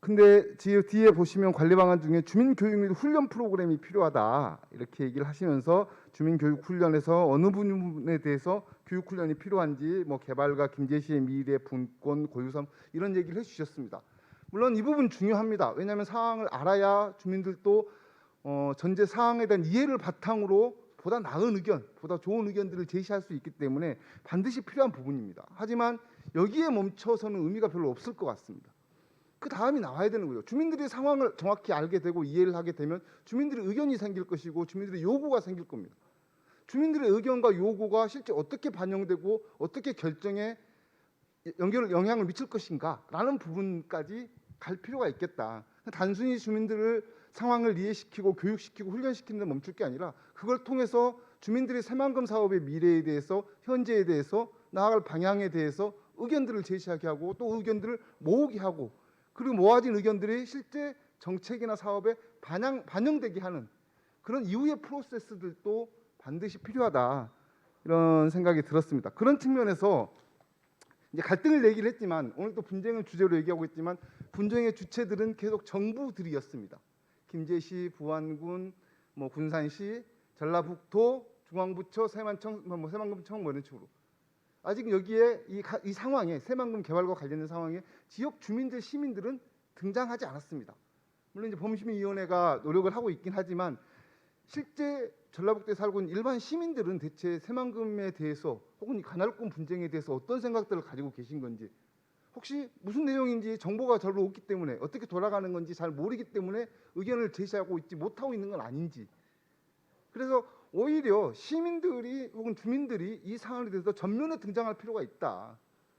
근데 뒤에 보시면 관리 방안 중에 주민교육 및 훈련 프로그램이 필요하다 이렇게 얘기를 하시면서 주민교육 훈련에서 어느 부분에 대해서 교육 훈련이 필요한지, 뭐 개발과 김제시의 미래, 분권, 고유섬 이런 얘기를 해주셨습니다. 물론 이 부분 중요합니다. 왜냐하면 상황을 알아야 주민들도 전제 상황에 대한 이해를 바탕으로 보다 나은 의견, 보다 좋은 의견들을 제시할 수 있기 때문에 반드시 필요한 부분입니다. 하지만 여기에 멈춰서는 의미가 별로 없을 것 같습니다. 그 다음이 나와야 되는 거예요. 주민들이 상황을 정확히 알게 되고 이해를 하게 되면 주민들의 의견이 생길 것이고 주민들의 요구가 생길 겁니다. 주민들의 의견과 요구가 실제 어떻게 반영되고 어떻게 결정에 영향을 미칠 것인가라는 부분까지 갈 필요가 있겠다. 단순히 주민들을 상황을 이해시키고 교육시키고 훈련시키는 데 멈출 게 아니라 그걸 통해서 주민들이 새만금 사업의 미래에 대해서, 현재에 대해서, 나아갈 방향에 대해서 의견들을 제시하게 하고 또 의견들을 모으게 하고, 그리고 모아진 의견들이 실제 정책이나 사업에 반영되게 하는 그런 이후의 프로세스들도 반드시 필요하다 이런 생각이 들었습니다. 그런 측면에서 이제 갈등을 얘기를 했지만 오늘 또 분쟁을 주제로 얘기하고 있지만 분쟁의 주체들은 계속 정부들이었습니다. 김제시, 부안군, 뭐 군산시, 전라북도, 중앙부처, 새만청, 뭐 새만금청 뭐 이런 식으로 아직 여기에 이 상황에 새만금 개발과 관련된 상황에 지역 주민들 시민들은 등장하지 않았습니다. 물론 이제 범시민위원회가 노력을 하고 있긴 하지만 실제 전라북도에 살고 있는 일반 시민들은 대체 새만금에 대해서 혹은 이 관할권 분쟁에 대해서 어떤 생각들을 가지고 계신 건지 혹시 무슨 내용인지 정보가 별로 없기 때문에 어떻게 돌아가는 건지 잘 모르기 때문에 의견을 제시하고 있지 못하고 있는 건 아닌지 그래서 오히려 시민들이 혹은 주민들이 이 상황에 대해서 전면에 등장할 필요가 있다.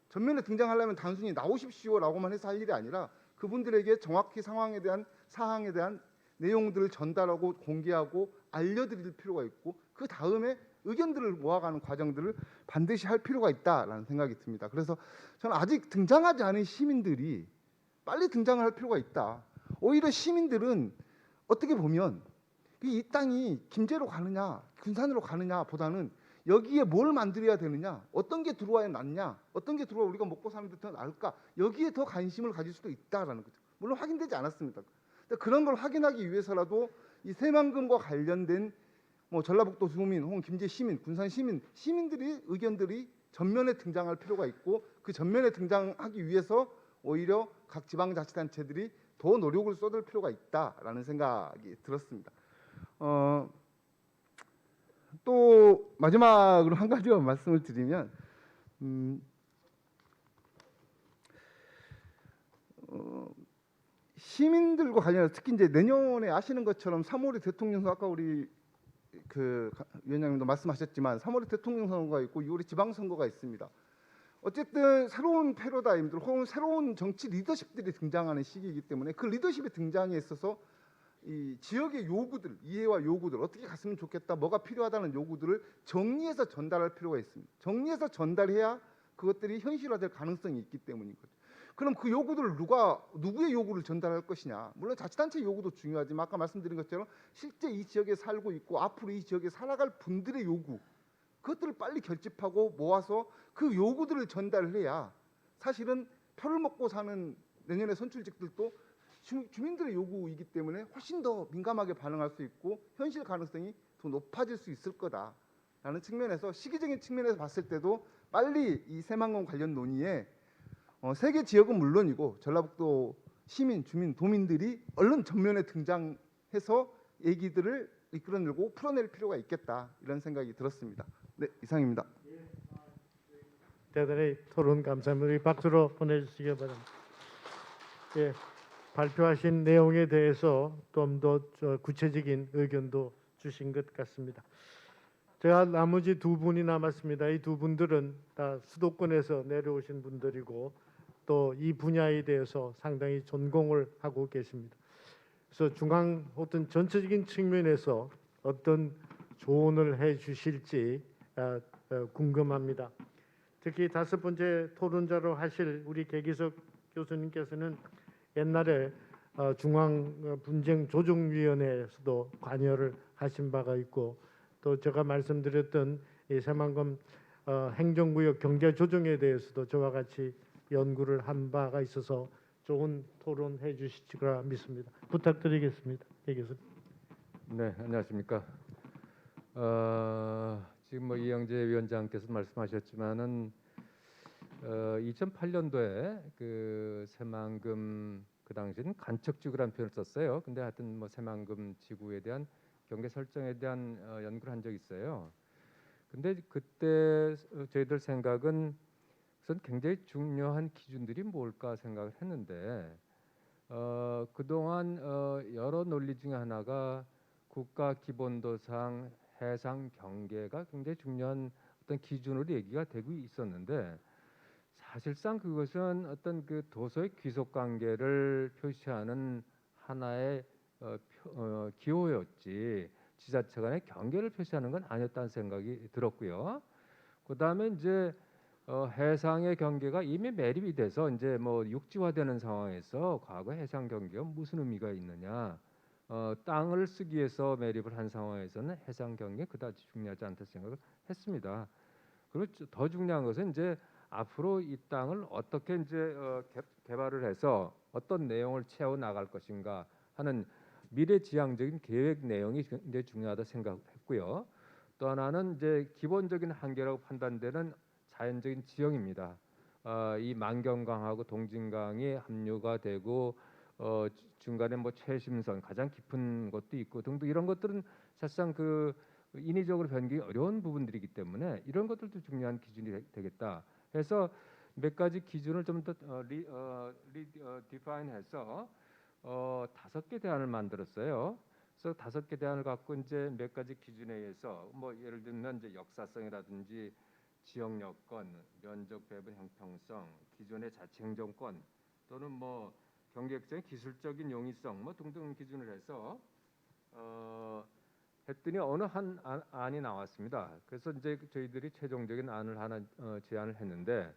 전면에 등장하려면 단순히 나오십시오라고만 해서 할 일이 아니라 그분들에게 정확히 상황에 대한 사항에 대한 내용들을 전달하고 공개하고 알려드릴 필요가 있고 그 다음에 의견들을 모아가는 과정들을 반드시 할 필요가 있다라는 생각이 듭니다. 그래서 저는 아직 등장하지 않은 시민들이 빨리 등장을 할 필요가 있다. 오히려 시민들은 어떻게 보면 이 땅이 김제로 가느냐 군산으로 가느냐 보다는 여기에 뭘 만들어야 되느냐 어떤 게 들어와야 낫냐 어떤 게 들어와 우리가 먹고 사는 데 더 나을까 여기에 더 관심을 가질 수도 있다라는 거죠. 물론 확인되지 않았습니다. 그런 걸 확인하기 위해서라도 이 새만금과 관련된 뭐 전라북도 주민 혹은 김제 시민 군산 시민들의 의견들이 전면에 등장할 필요가 있고 그 전면에 등장하기 위해서 오히려 각 지방자치단체들이 더 노력을 쏟을 필요가 있다라는 생각이 들었습니다. 또 마지막으로 한 가지만 말씀을 드리면 시민들과 관련해서 특히 이제 내년에 아시는 것처럼 3월에 대통령 선거 아까 우리 그 위원장님도 말씀하셨지만 3월에 대통령 선거가 있고 6월에 지방선거가 있습니다. 어쨌든 새로운 패러다임들 혹은 새로운 정치 리더십들이 등장하는 시기이기 때문에 그 리더십의 등장에 있어서 이 지역의 요구들, 이해와 요구들 어떻게 갔으면 좋겠다, 뭐가 필요하다는 요구들을 정리해서 전달할 필요가 있습니다. 정리해서 전달해야 그것들이 현실화될 가능성이 있기 때문인 거죠. 그럼 그 요구들을 누구의 요구를 전달할 것이냐? 물론 자치단체 요구도 중요하지만 아까 말씀드린 것처럼 실제 이 지역에 살고 있고 앞으로 이 지역에 살아갈 분들의 요구 그것들을 빨리 결집하고 모아서 그 요구들을 전달을 해야 사실은 표를 먹고 사는 내년의 선출직들도 주민들의 요구이기 때문에 훨씬 더 민감하게 반응할 수 있고 현실 가능성이 더 높아질 수 있을 거다라는 측면에서 시기적인 측면에서 봤을 때도 빨리 이 새만금 관련 논의에 세계 지역은 물론이고 전라북도 시민, 주민, 도민들이 얼른 전면에 등장해서 얘기들을 이끌어내고 풀어낼 필요가 있겠다 이런 생각이 들었습니다. 네, 이상입니다. 대단히 토론 감사합니다. 우리 박수로 보내주시기 바랍니다. 예, 발표하신 내용에 대해서 좀 더 구체적인 의견도 주신 것 같습니다. 제가 나머지 두 분이 남았습니다. 이 두 분들은 다 수도권에서 내려오신 분들이고 또 이 분야에 대해서 상당히 전공을 하고 계십니다. 그래서 중앙 어떤 전체적인 측면에서 어떤 조언을 해주실지 궁금합니다. 특히 다섯 번째 토론자로 하실 우리 개기석 교수님께서는 옛날에 중앙분쟁조정위원회에서도 관여를 하신 바가 있고 또 제가 말씀드렸던 이 새만금 행정구역 경제조정에 대해서도 저와 같이 연구를 한 바가 있어서 좋은 토론해 주실 거라 믿습니다. 부탁드리겠습니다. 개기석. 네, 안녕하십니까. 지금 뭐 이영재 위원장께서 말씀하셨지만은 2008년도에 그 새만금 그 당시는 간척지구라는 표현을 썼어요. 근데 하여튼 뭐 새만금 지구에 대한 경계 설정에 대한 연구를 한 적이 있어요. 근데 그때 저희들 생각은 우선 굉장히 중요한 기준들이 뭘까 생각을 했는데 그동안 여러 논리 중에 하나가 국가 기본도상 해상 경계가 굉장히 중요한 어떤 기준으로 얘기가 되고 있었는데 사실상 그것은 어떤 그 도서의 귀속 관계를 표시하는 하나의 기호였지 지자체 간의 경계를 표시하는 건 아니었다는 생각이 들었고요. 그다음에 이제 해상의 경계가 이미 매립이 돼서 이제 뭐 육지화되는 상황에서 과거 해상 경계가 무슨 의미가 있느냐? 땅을 쓰기 위해서 매립을 한 상황에서는 해상 경계 그다지 중요하지 않다 생각을 했습니다. 그리고 더 중요한 것은 이제 앞으로 이 땅을 어떻게 이제 개발을 해서 어떤 내용을 채워 나갈 것인가 하는 미래지향적인 계획 내용이 굉장히 중요하다 생각했고요. 또 하나는 이제 기본적인 한계라고 판단되는 자연적인 지형입니다. 이 만경강하고 동진강이 합류가 되고 중간에 뭐 최심선 가장 깊은 것도 있고 등등 이런 것들은 사실상 그 인위적으로 변경이 어려운 부분들이기 때문에 이런 것들도 중요한 기준이 되겠다 해서 몇 가지 기준을 좀 더 디파인해서 5개 대안을 만들었어요. 그래서 5개 대안을 갖고 이제 몇 가지 기준에 의해서 뭐 예를 들면 이제 역사성이라든지 지역 여건, 면적 배분 형평성, 기존의 자치 행정권 또는 뭐 경제적인 기술적인 용이성 뭐 등등 기준을 해서 했더니 어느 한 안이 나왔습니다. 그래서 이제 저희들이 최종적인 안을 하나 제안을 했는데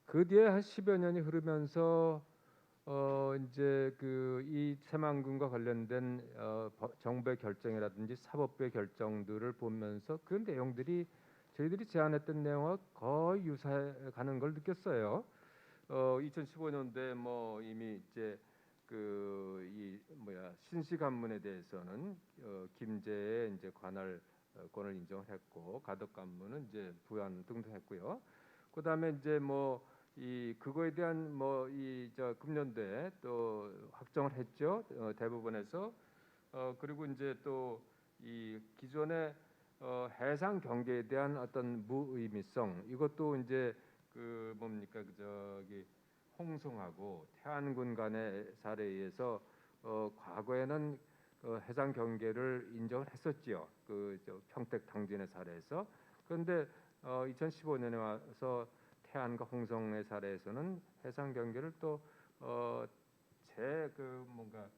그 뒤에 한 10여 년이 흐르면서 이제 그 이 새만금과 관련된 정부의 결정이라든지 사법부의 결정들을 보면서 그 내용들이 저희들이 제안했던 내용과 거의 유사해 가는 걸 느꼈어요. 2015년도에 뭐 이미 이제 그 이 신시 관문에 대해서는 김제의 이제 관할권을 인정을 했고 가덕 관문은 이제 부연 등등 했고요. 그다음에 이제 뭐 이 그거에 대한 뭐 이 저 금년도에 또 확정을 했죠. 대법원에서 그리고 이제 또 이 기존의 해상 경계에 대한 어떤 무의미성 이것도 이제 그 뭡니까 그 저기 홍성하고 태안군 간의 사례에 의해서 과거에는 해상 경계를 인정을 했었지요. 그저 평택 당진의 사례에서. 그런데 2015년에 와서 태안과 홍성의 사례에서는 해상 경계를 또 그 뭔가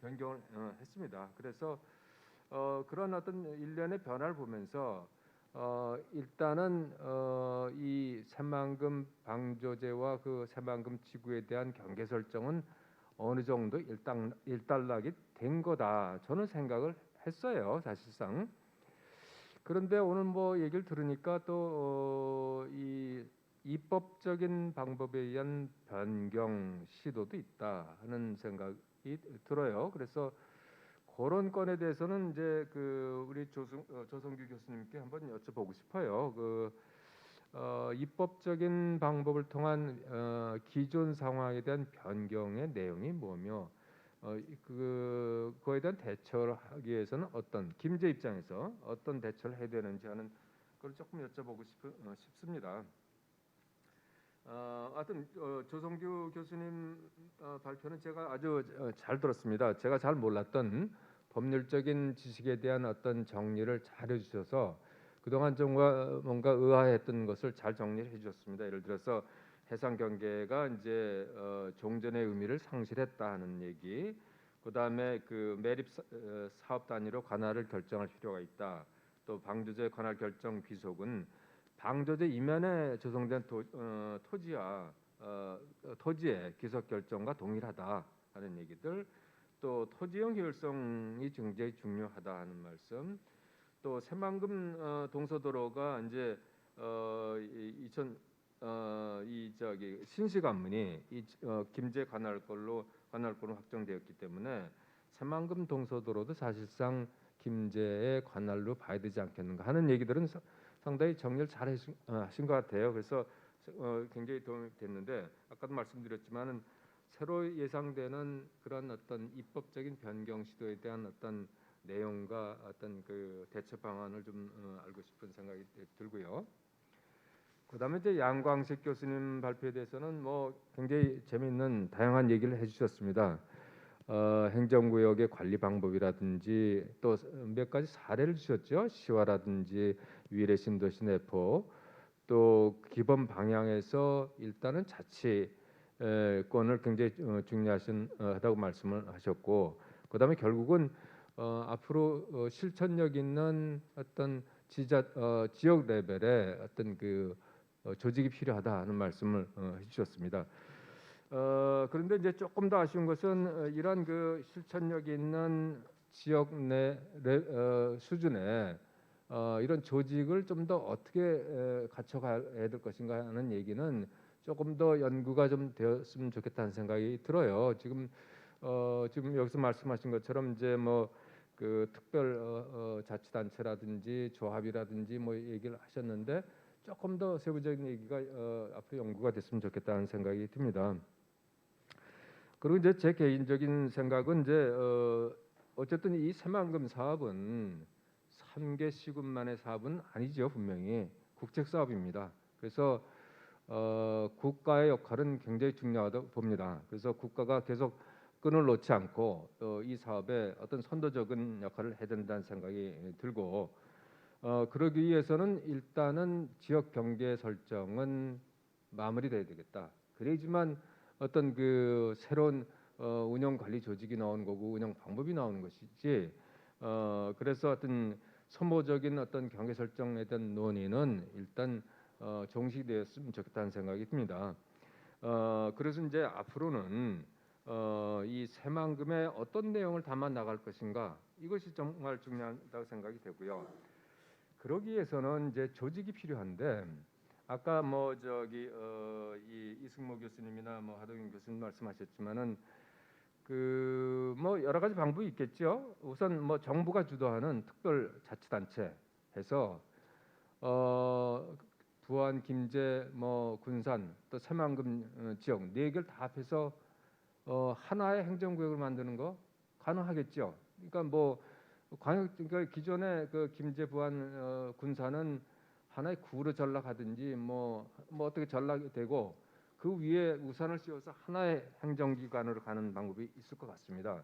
변경을 했습니다. 그래서 그런 어떤 일련의 변화를 보면서 일단은 이 새만금 방조제와 그 새만금 지구에 대한 경계 설정은 어느 정도 일단락이 된 거다. 저는 생각을 했어요, 사실상. 그런데 오늘 뭐 얘기를 들으니까 또 이 입법적인 방법에 의한 변경 시도도 있다 하는 생각이 들어요. 그래서 그런 건에 대해서는 이제 그 우리 조성규 교수님께 한번 여쭤보고 싶어요. 그 입법적인 방법을 통한 기존 상황에 대한 변경의 내용이 뭐며 그거에 대한 대처를 하기 위해서는 어떤 김제 입장에서 어떤 대처를 해야 되는지 하는 걸 조금 여쭤보고 싶습니다. 하여튼 조성규 교수님 발표는 제가 아주 잘 들었습니다. 제가 잘 몰랐던 법률적인 지식에 대한 어떤 정리를 잘 해주셔서 그동안 좀 뭔가 의아했던 것을 잘 정리를 해주셨습니다. 예를 들어서 해상 경계가 이제 종전의 의미를 상실했다 하는 얘기, 그 다음에 그 매립 사업 단위로 관할을 결정할 필요가 있다. 또 방조제 관할 결정 귀속은 방조제 이면에 조성된 토지와 토지의 귀속 결정과 동일하다 하는 얘기들, 또 토지형 효율성이 굉장히 중요하다 하는 말씀, 또 새만금 동서도로가 이제 이 저기 신시 관문이 김제 관할권으로 확정되었기 때문에 새만금 동서도로도 사실상 김제의 관할로 봐야 되지 않겠는가 하는 얘기들은 상당히 정리를 잘 하신 것 같아요. 그래서 굉장히 도움이 됐는데 아까도 말씀드렸지만은 새로 예상되는 그런 어떤 입법적인 변경 시도에 대한 어떤 내용과 어떤 그 대처 방안을 좀 알고 싶은 생각이 들고요. 그다음에 이제 양광식 교수님 발표에 대해서는 뭐 굉장히 재미있는 다양한 얘기를 해주셨습니다. 행정구역의 관리 방법이라든지 또 몇 가지 사례를 주셨죠. 시화라든지 위례 신도시 내포, 또 기본 방향에서 일단은 자치권을 굉장히 중요하다고 말씀을 하셨고, 그다음에 결국은 앞으로 실천력 있는 어떤 지역 레벨의 어떤 그 조직이 필요하다 하는 말씀을 해주셨습니다. 그런데 이제 조금 더 아쉬운 것은 이런 그 실천력 있는 지역 내 수준의 이런 조직을 좀 더 어떻게 갖춰가야 될 것인가 하는 얘기는 조금 더 연구가 좀 되었으면 좋겠다는 생각이 들어요. 지금 여기서 말씀하신 것처럼 이제 뭐 그 특별 자치단체라든지 조합이라든지 뭐 얘기를 하셨는데 조금 더 세부적인 얘기가 앞으로 연구가 됐으면 좋겠다는 생각이 듭니다. 그리고 이제 제 개인적인 생각은 이제 어쨌든 이 새만금 사업은 3개 시군만의 사업은 아니죠. 분명히 국책 사업입니다. 그래서 국가의 역할은 굉장히 중요하다고 봅니다. 그래서 국가가 계속 끈을 놓지 않고 이 사업에 어떤 선도적인 역할을 해야 된다는 생각이 들고 그러기 위해서는 일단은 지역 경계 설정은 마무리돼야 되겠다. 그래야지만 어떤 그 새로운 운영 관리 조직이 나오는 거고 운영 방법이 나오는 것이지. 그래서 어떤 소모적인 어떤 경계 설정에 대한 논의는 일단 종식되었으면 좋겠다는 생각이 듭니다. 그래서 이제 앞으로는 이 새만금에 어떤 내용을 담아 나갈 것인가 이것이 정말 중요하다고 생각이 되고요. 그러기 위해서는 이제 조직이 필요한데 아까 뭐 저기 이 이승모 교수님이나 뭐 하동인 교수님 말씀하셨지만은 그 뭐 여러 가지 방법이 있겠죠. 우선 뭐 정부가 주도하는 특별 자치단체 해서 부안, 김제, 뭐 군산 또 새만금 지역 4개를 다 합해서 하나의 행정구역을 만드는 거 가능하겠죠. 그러니까 뭐 그러니까 기존의 그 김제, 부안, 군산은 하나의 구로 전락하든지 뭐 어떻게 전락이 되고 그 위에 우산을 씌워서 하나의 행정기관으로 가는 방법이 있을 것 같습니다.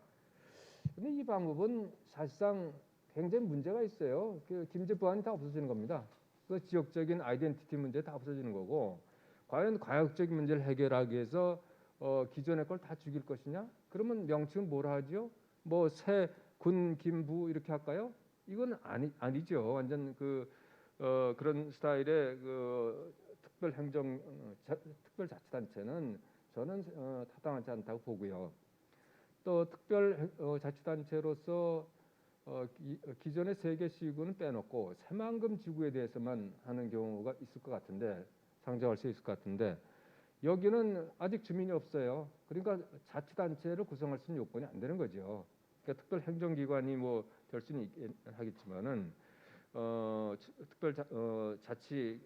근데 이 방법은 사실상 굉장히 문제가 있어요. 그 김제, 부안이 다 없어지는 겁니다. 그 지역적인 아이덴티티 문제 다 없어지는 거고 과연 과역적인 문제를 해결하기 위해서 기존의 걸 다 죽일 것이냐? 그러면 명칭은 뭐라 하죠? 뭐 새, 군, 김부 이렇게 할까요? 이건 아니죠. 완전 그런 스타일의 그 특별자치단체는 저는 타당하지 않다고 보고요. 또 특별자치단체로서 기존의 3개 시군은 빼놓고 새만금 지구에 대해서만 하는 경우가 있을 것 같은데 상정할 수 있을 것 같은데 여기는 아직 주민이 없어요. 그러니까 자치단체를 구성할 수 있는 요건이 안 되는 거죠. 그러니까 특별 행정기관이 뭐 될 수는 있긴 하겠지만은 특별 자치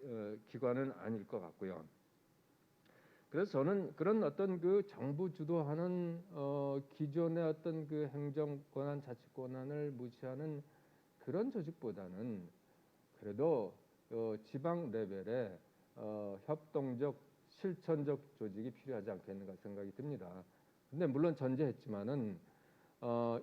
기관은 아닐 것 같고요. 그래서 저는 그런 어떤 그 정부 주도하는 기존의 어떤 그 행정 권한, 자치 권한을 무시하는 그런 조직보다는 그래도 지방 레벨의 협동적 실천적 조직이 필요하지 않겠는가 생각이 듭니다. 근데 물론 전제했지만은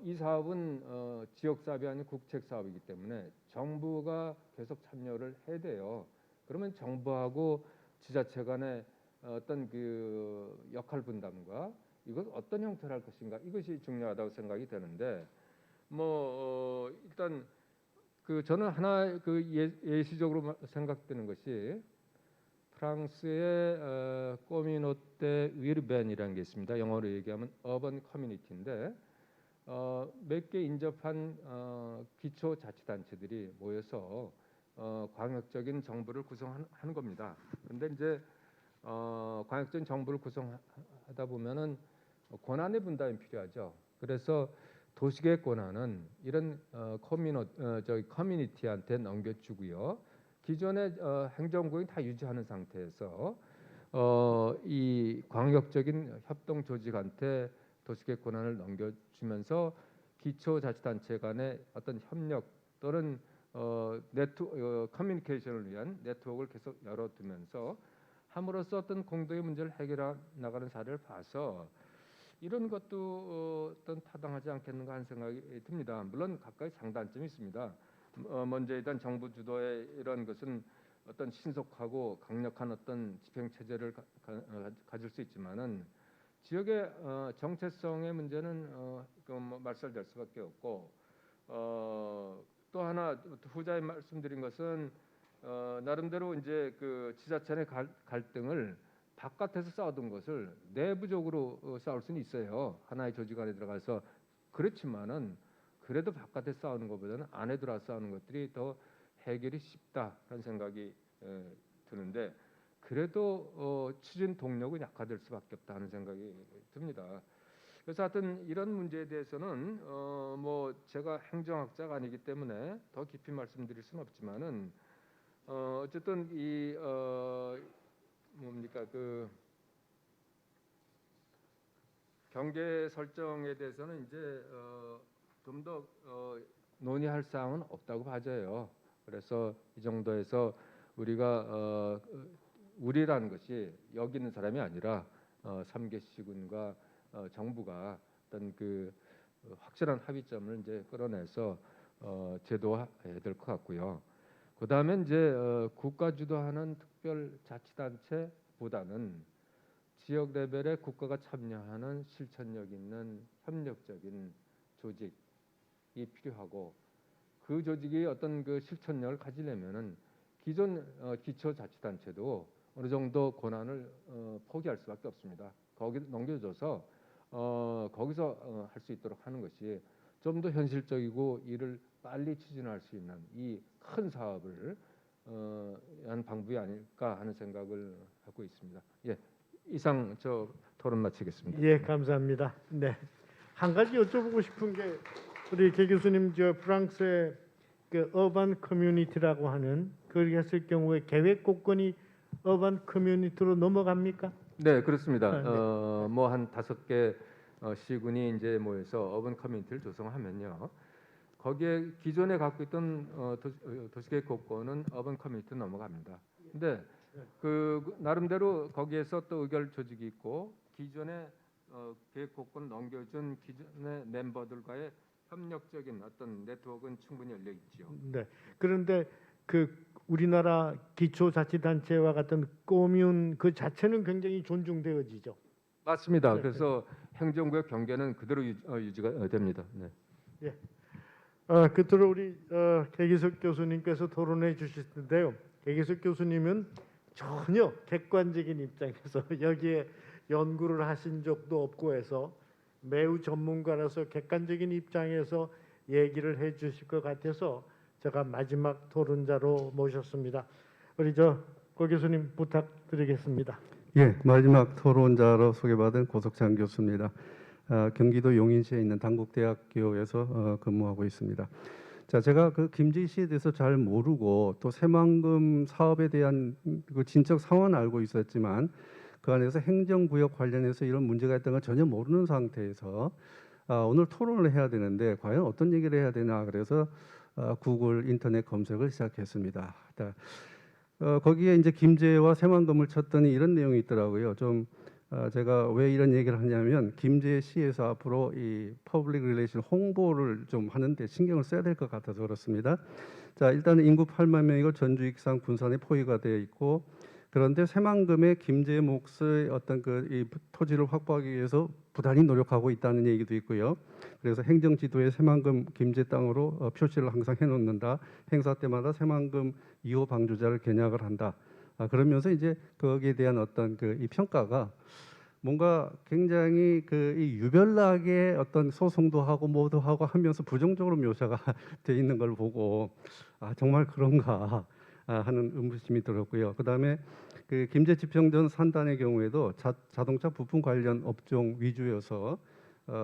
이 사업은 지역 사업이 아닌 국책 사업이기 때문에 정부가 계속 참여를 해야 돼요. 그러면 정부하고 지자체 간의 어떤 그 역할 분담과 이것 어떤 형태로 할 것인가 이것이 중요하다고 생각이 되는데 뭐 일단 그 저는 하나 그 예시적으로 생각되는 것이 프랑스의 꼬미노테 위르벤이라는 게 있습니다. 영어로 얘기하면 어번 커뮤니티인데 몇 개 인접한 기초자치단체들이 모여서 광역적인 정부를 구성하는 겁니다. 그런데 이제 광역적인 정부를 구성하다 보면은 권한의 분담이 필요하죠. 그래서 도시계획 권한은 이런 커뮤니티한테 넘겨주고요. 기존의 행정구역이 다 유지하는 상태에서 이 광역적인 협동 조직한테 도시계획 권한을 넘겨주면서 기초자치단체 간의 어떤 협력 또는 커뮤니케이션을 위한 네트워크를 계속 열어두면서 함으로써 어떤 공동의 문제를 해결해 나가는 사례를 봐서 이런 것도 어떤 타당하지 않겠는가 하는 생각이 듭니다. 물론 각각의 장단점이 있습니다. 먼저 일단 정부 주도의 이런 것은 어떤 신속하고 강력한 어떤 집행 체제를 가질 수 있지만은 지역의 정체성의 문제는 뭐 말살될 수밖에 없고 또 하나 후자에 말씀드린 것은 나름대로 이제 그 지자체의 갈등을 바깥에서 싸우던 것을 내부적으로 싸울 수는 있어요. 하나의 조직 안에 들어가서 그렇지만은 그래도 바깥에 싸우는 것보다는 안에 들어와 싸우는 것들이 더 해결이 쉽다라는 생각이 드는데 그래도 추진 동력은 약화될 수밖에 없다는 생각이 듭니다. 그래서 하여튼 이런 문제에 대해서는 뭐 제가 행정학자가 아니기 때문에 더 깊이 말씀드릴 수는 없지만은 어쨌든 이 뭡니까 그 경계 설정에 대해서는 이제 좀 더 논의할 사항은 없다고 봐져요. 그래서 이 정도에서 우리가 우리라는 것이 여기 있는 사람이 아니라 3개 시군과 정부가 어떤 그 확실한 합의점을 이제 끌어내서 제도화해야 될 것 같고요. 그 다음에 이제 국가 주도하는 특별자치단체보다는 지역 레벨에 국가가 참여하는 실천력 있는 협력적인 조직이 필요하고 그 조직이 어떤 그 실천력을 가지려면은 기존 기초자치단체도 어느 정도 권한을 포기할 수밖에 없습니다. 거기 넘겨줘서 거기서 할 수 있도록 하는 것이 좀 더 현실적이고 이를 빨리 추진할 수 있는 이 큰 사업을 한 방법이 아닐까 하는 생각을 하고 있습니다. 예, 이상 저 토론 마치겠습니다. 예, 감사합니다. 네, 한 가지 여쭤보고 싶은 게 우리 개 교수님 저 프랑스의 그 어반 커뮤니티라고 하는 그렇게 했을 경우에 계획 공권이 어반 커뮤니티로 넘어갑니까? 네, 그렇습니다. 네. 뭐 한 5개 시군이 이제 모여서 어반 커뮤니티를 조성하면요. 거기에 기존에 갖고 있던 도시계획 공권은 어반 커뮤니티로 넘어갑니다. 근데 그 나름대로 거기에서 또 의결 조직이 있고 기존에 계획 공권 넘겨준 기존의 멤버들과의 협력적인 어떤 네트워크는 충분히 열려 있지요. 네. 그런데 그 우리나라 기초자치단체와 같은 꼬뮌 그 자체는 굉장히 존중되어지죠. 맞습니다. 네, 그래서 행정구역 경계는 그대로 유지가 됩니다. 네. 예. 끝으로 우리 개기석 교수님께서 토론해 주실 텐데요. 개기석 교수님은 전혀 객관적인 입장에서 여기에 연구를 하신 적도 없고 해서 매우 전문가라서 객관적인 입장에서 얘기를 해 주실 것 같아서 제가 마지막 토론자로 모셨습니다. 우리 고 교수님 부탁드리겠습니다. 예, 마지막 토론자로 소개받은 고석찬 교수입니다. 경기도 용인시에 있는 단국대학교에서 근무하고 있습니다. 자, 제가 그 김제시에 대해서 잘 모르고 또 새만금 사업에 대한 그 진척 상황은 알고 있었지만 그 안에서 행정구역 관련해서 이런 문제가 있다는 걸 전혀 모르는 상태에서 오늘 토론을 해야 되는데 과연 어떤 얘기를 해야 되나 그래서 구글 인터넷 검색을 시작했습니다. 거기에 이제 김제와 새만금을 쳤더니 이런 내용이 있더라고요. 좀 제가 왜 이런 얘기를 하냐면 김제시에서 앞으로 이 퍼블릭 릴레이션 홍보를 좀 하는데 신경을 써야 될 것 같아서 그렇습니다. 자, 일단은 인구 8만 명이고 전주 익산 군산에 포위가 되어 있고 그런데 새만금의 김제 몫의 어떤 그 이 토지를 확보하기 위해서 부단히 노력하고 있다는 얘기도 있고요. 그래서 행정 지도에 새만금 김제 땅으로 표시를 항상 해놓는다. 행사 때마다 새만금 2호 방주자를 개략을 한다. 그러면서 이제 거기에 대한 어떤 그 이 평가가 뭔가 굉장히 그 이 유별나게 어떤 소송도 하고 뭐도 하고 하면서 부정적으로 묘사가 돼 있는 걸 보고 정말 그런가 하는 의문심이 들었고요. 그다음에 그 김제지평전 산단의 경우에도 자동차 부품 관련 업종 위주여서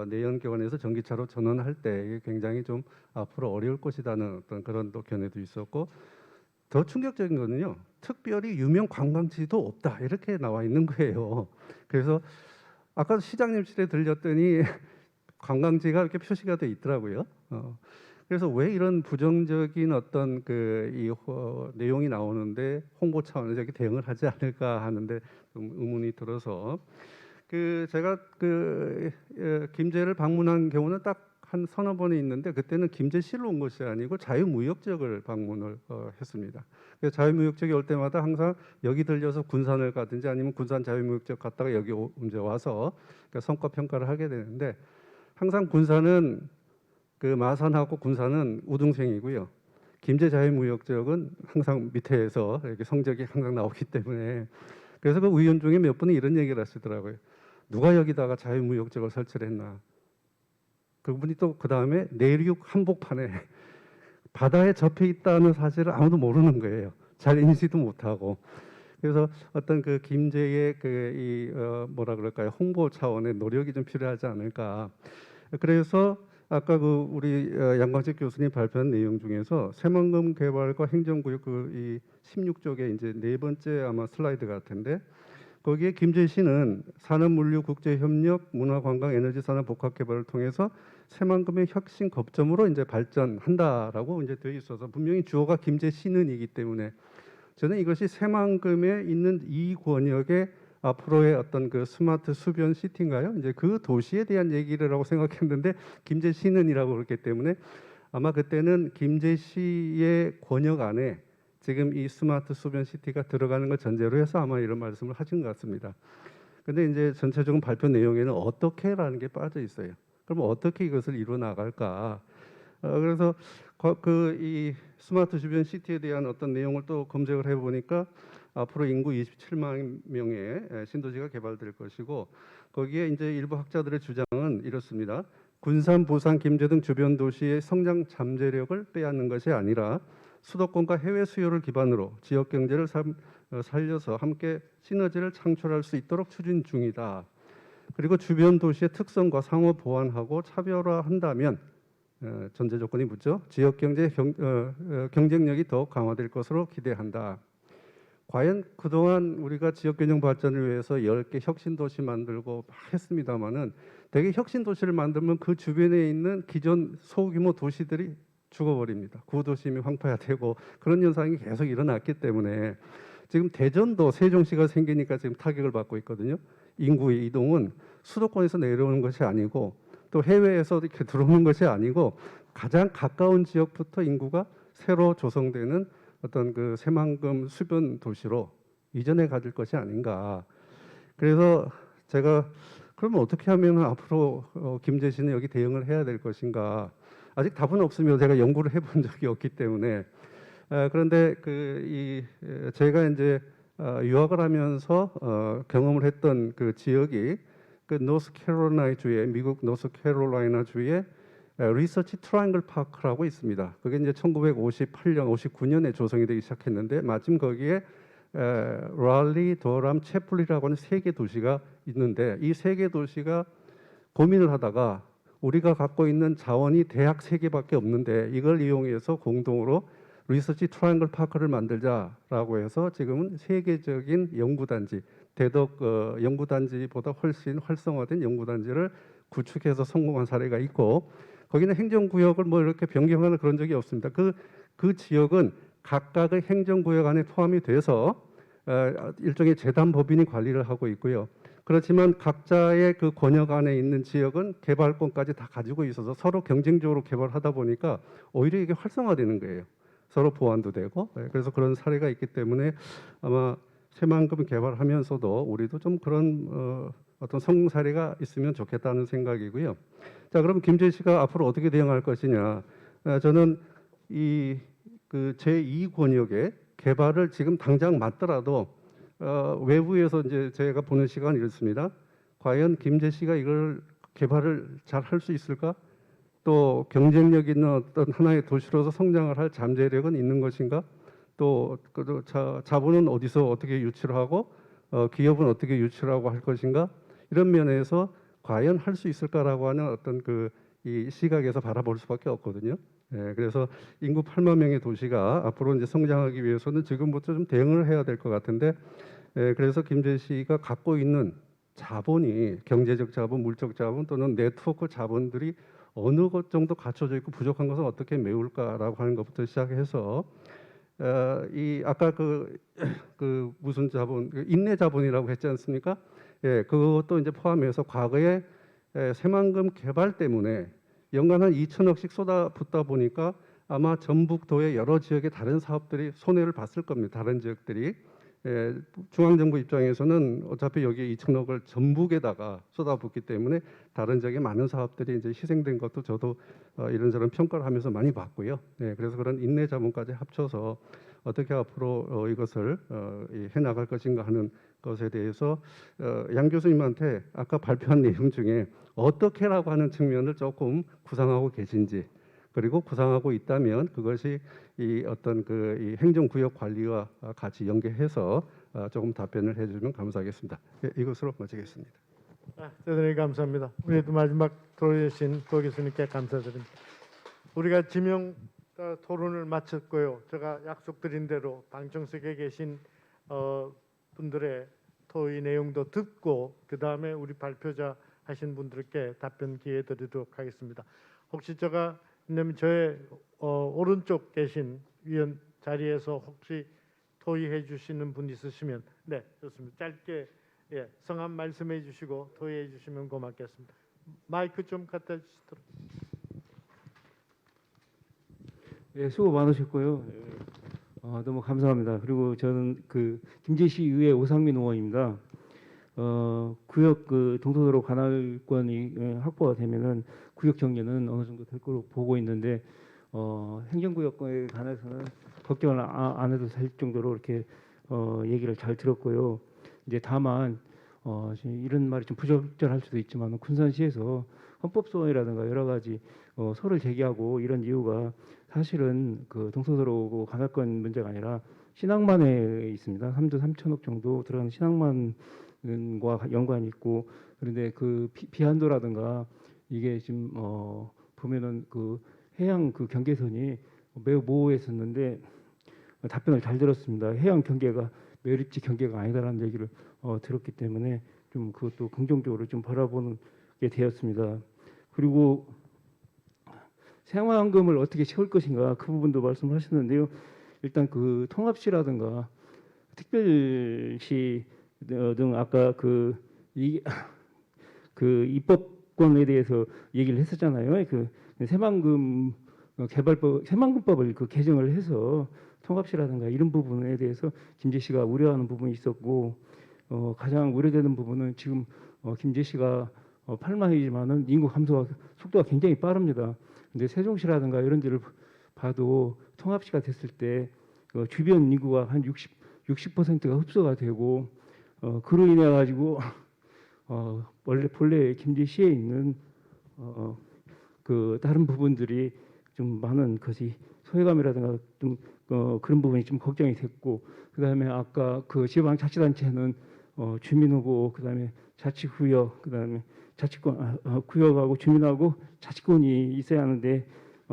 내연기관에서 전기차로 전환할 때 이게 굉장히 좀 앞으로 어려울 것이라는 어떤 그런 또 견해도 있었고 더 충격적인 거는요. 특별히 유명 관광지도 없다 이렇게 나와 있는 거예요. 그래서 아까 시장님실에 들렸더니 관광지가 이렇게 표시가 돼 있더라고요. 그래서 왜 이런 부정적인 어떤 그 내용이 나오는데 홍보 차원에서 이렇게 대응을 하지 않을까 하는데 좀 의문이 들어서 그 제가 김제를 방문한 경우는 딱 한 서너 번이 있는데 그때는 김제시로 온 것이 아니고 자유무역지역을 방문을 했습니다. 그래서 자유무역지역에 올 때마다 항상 여기 들려서 군산을 가든지 아니면 군산 자유무역지역 갔다가 여기 이제 와서 성과 평가를 하게 되는데 항상 군산은 그 마산하고 군산은 우등생이고요. 김제 자유무역지역은 항상 밑에서 이렇게 성적이 항상 나오기 때문에 그래서 그 의원 중에 몇 분이 이런 얘기를 하시더라고요. 누가 여기다가 자유무역지역을 설치를 했나? 그분이 또 그 다음에 내륙 한복판에 바다에 접해 있다는 사실을 아무도 모르는 거예요. 잘 인지도 못하고. 그래서 어떤 그 김제의 뭐라 그럴까요? 홍보 차원의 노력이 좀 필요하지 않을까. 그래서 아까 그 우리 양광식 교수님 발표한 내용 중에서 새만금 개발과 행정구역 이 16쪽에 이제 네 번째 아마 슬라이드 같은데 거기에 김제시는 산업물류국제협력, 문화관광, 에너지산업 복합개발을 통해서 새만금의 혁신 거점으로 이제 발전한다라고 이제 되어 있어서 분명히 주어가 김제시는이기 때문에 저는 이것이 새만금에 있는 이 권역의 앞으로의 어떤 그 스마트 수변 시티인가요? 이제 그 도시에 대한 얘기라고 생각했는데 김제시는이라고 그랬기 때문에 아마 그때는 김제시의 권역 안에 지금 이 스마트 수변 시티가 들어가는 걸 전제로 해서 아마 이런 말씀을 하신 것 같습니다. 근데 이제 전체적인 발표 내용에는 어떻게라는 게 빠져 있어요. 그럼 어떻게 이것을 이루어 나갈까? 그래서 그 이 스마트 주변 시티에 대한 어떤 내용을 또 검색을 해보니까 앞으로 인구 27만 명의 신도시가 개발될 것이고 거기에 이제 일부 학자들의 주장은 이렇습니다. 군산, 부산, 김제 등 주변 도시의 성장 잠재력을 빼앗는 것이 아니라 수도권과 해외 수요를 기반으로 지역 경제를 살려서 함께 시너지를 창출할 수 있도록 추진 중이다. 그리고 주변 도시의 특성과 상호 보완하고 차별화한다면 전제 조건이 묻죠. 지역 경제 경쟁력이 더 강화될 것으로 기대한다. 과연 그동안 우리가 지역 균형 발전을 위해서 10개 혁신 도시 만들고 했습니다마는 대개 혁신 도시를 만들면 그 주변에 있는 기존 소규모 도시들이 죽어버립니다. 구도심이 황폐화되고 그런 현상이 계속 일어났기 때문에 지금 대전도 세종시가 생기니까 지금 타격을 받고 있거든요. 인구의 이동은 수도권에서 내려오는 것이 아니고 또 해외에서 이렇게 들어오는 것이 아니고 가장 가까운 지역부터 인구가 새로 조성되는 어떤 그 새만금 수변 도시로 이전해 가질 것이 아닌가. 그래서 제가 그러면 어떻게 하면 앞으로 김제시는 여기 대응을 해야 될 것인가. 아직 답은 없으면 제가 연구를 해본 적이 없기 때문에 그런데 제가 이제 유학을 하면서 경험을 했던 그 지역이 그 노스캐롤라이나 주의 미국 노스캐롤라이나 주의 리서치 트라이앵글 파크라고 있습니다. 그게 이제 1958년, 59년에 조성이 되기 시작했는데 마침 거기에 랄리, 더람, 채플리라고 하는 세 개 도시가 있는데 이 세 개 도시가 고민을 하다가 우리가 갖고 있는 자원이 대학 3개밖에 없는데 이걸 이용해서 공동으로 리서치 트라이앵글 파크를 만들자라고 해서 지금은 세계적인 연구단지, 대덕 연구단지보다 훨씬 활성화된 연구단지를 구축해서 성공한 사례가 있고 거기는 행정구역을 뭐 이렇게 변경하는 그런 적이 없습니다. 그 지역은 각각의 행정구역 안에 포함이 돼서 일종의 재단법인이 관리를 하고 있고요. 그렇지만 각자의 그 권역 안에 있는 지역은 개발권까지 다 가지고 있어서 서로 경쟁적으로 개발하다 보니까 오히려 이게 활성화되는 거예요. 서로 보완도 되고 그래서 그런 사례가 있기 때문에 아마 새만금 개발하면서도 우리도 좀 그런 어떤 성공 사례가 있으면 좋겠다는 생각이고요. 자, 그럼 김제시가 앞으로 어떻게 대응할 것이냐? 저는 이 그 제2권역의 개발을 지금 당장 맞더라도 외부에서 이제 제가 보는 시간이 이렇습니다. 과연 김제시가 이걸 개발을 잘 할 수 있을까? 또 경쟁력 있는 어떤 하나의 도시로서 성장을 할 잠재력은 있는 것인가? 또 자본은 어디서 어떻게 유치를 하고 기업은 어떻게 유치를 하고 할 것인가? 이런 면에서 과연 할 수 있을까라고 하는 어떤 이 시각에서 바라볼 수밖에 없거든요. 그래서 인구 8만 명의 도시가 앞으로 이제 성장하기 위해서는 지금부터 좀 대응을 해야 될 것 같은데, 그래서 김제시가 갖고 있는 자본이 경제적 자본, 물적 자본 또는 네트워크 자본들이 어느 것 정도 갖춰져 있고 부족한 것은 어떻게 메울까라고 하는 것부터 시작해서 이 아까 그 무슨 자본, 인내 자본이라고 했지 않습니까? 그것도 이제 포함해서 과거에 새만금 개발 때문에 연간 한 2천억씩 쏟아붓다 보니까 아마 전북도의 여러 지역의 다른 사업들이 손해를 봤을 겁니다. 다른 지역들이. 중앙정부 입장에서는 어차피 여기 2천억을 전북에다가 쏟아붓기 때문에 다른 지역에 많은 사업들이 이제 희생된 것도 저도 이런저런 평가를 하면서 많이 봤고요. 그래서 그런 인내 자본까지 합쳐서 어떻게 앞으로 이것을 해나갈 것인가 하는 것에 대해서 양 교수님한테 아까 발표한 내용 중에 어떻게라고 하는 측면을 조금 구상하고 계신지, 그리고 구상하고 있다면 그것이 이 어떤 이 행정구역 관리와 같이 연계해서 조금 답변을 해주면 감사하겠습니다. 예, 이것으로 마치겠습니다. 대단히 감사합니다. 우리도 마지막 토론해주신 도 교수님께 감사드립니다. 우리가 지명 토론을 마쳤고요. 제가 약속드린 대로 방청석에 계신 분들의 토의 내용도 듣고 그 다음에 우리 발표자 하신 분들께 답변 기회 드리도록 하겠습니다. 혹시 제가 왜냐면 저의 오른쪽 계신 위원 자리에서 혹시 토의해 주시는 분 있으시면 네 좋습니다. 짧게 예, 성함 말씀해 주시고 토의해 주시면 고맙겠습니다. 마이크 좀 갖다 주시도록. 예, 수고 많으셨고요. 너무 감사합니다. 그리고 저는 그 김제시 의회 오상민 의원입니다. 구역 그 동서도로 관할권이 확보가 되면은 구역 정리는 어느 정도 될 거로 보고 있는데 행정구역에 관해서는 걱정을 안 해도 될 정도로 이렇게 얘기를 잘 들었고요. 이제 다만 이런 말이 좀 부적절할 수도 있지만 군산시에서 헌법소원이라든가 여러 가지 소를 제기하고 이런 이유가 사실은 그 동서도로 관할권 문제가 아니라 신항만에 있습니다. 3조 3천억 정도 들어가는 신항만과 연관이 있고 그런데 그 비한도라든가 이게 지금 보면은 그 해양 그 경계선이 매우 모호했었는데 답변을 잘 들었습니다. 해양 경계가 매립지 경계가 아니다라는 얘기를 들었기 때문에 좀 그것도 긍정적으로 좀 바라보는 게 되었습니다. 그리고 새만금을 어떻게 채울 것인가 그 부분도 말씀하셨는데요. 일단 그 통합시라든가 특별시 등 아까 그 입법권에 대해서 얘기를 했었잖아요. 그 새만금 개발법, 새만금법을 그 개정을 해서 통합시라든가 이런 부분에 대해서 김제시가 우려하는 부분이 있었고 가장 우려되는 부분은 지금 김제시가 8만이지만은 인구 감소가 속도가 굉장히 빠릅니다. 근데 세종시라든가 이런 데를 봐도 통합시가 됐을 때 주변 인구가 한 60%가 흡수가 되고 그로 인해 가지고 본래 김제시에 있는 그 다른 부분들이 좀 많은 것이 소외감이라든가 좀 그런 부분이 좀 걱정이 됐고 그다음에 아까 그 지방자치단체는 주민하고 그다음에 자치구역 그다음에 자치권 구역하고 주민하고 자치권이 있어야 하는데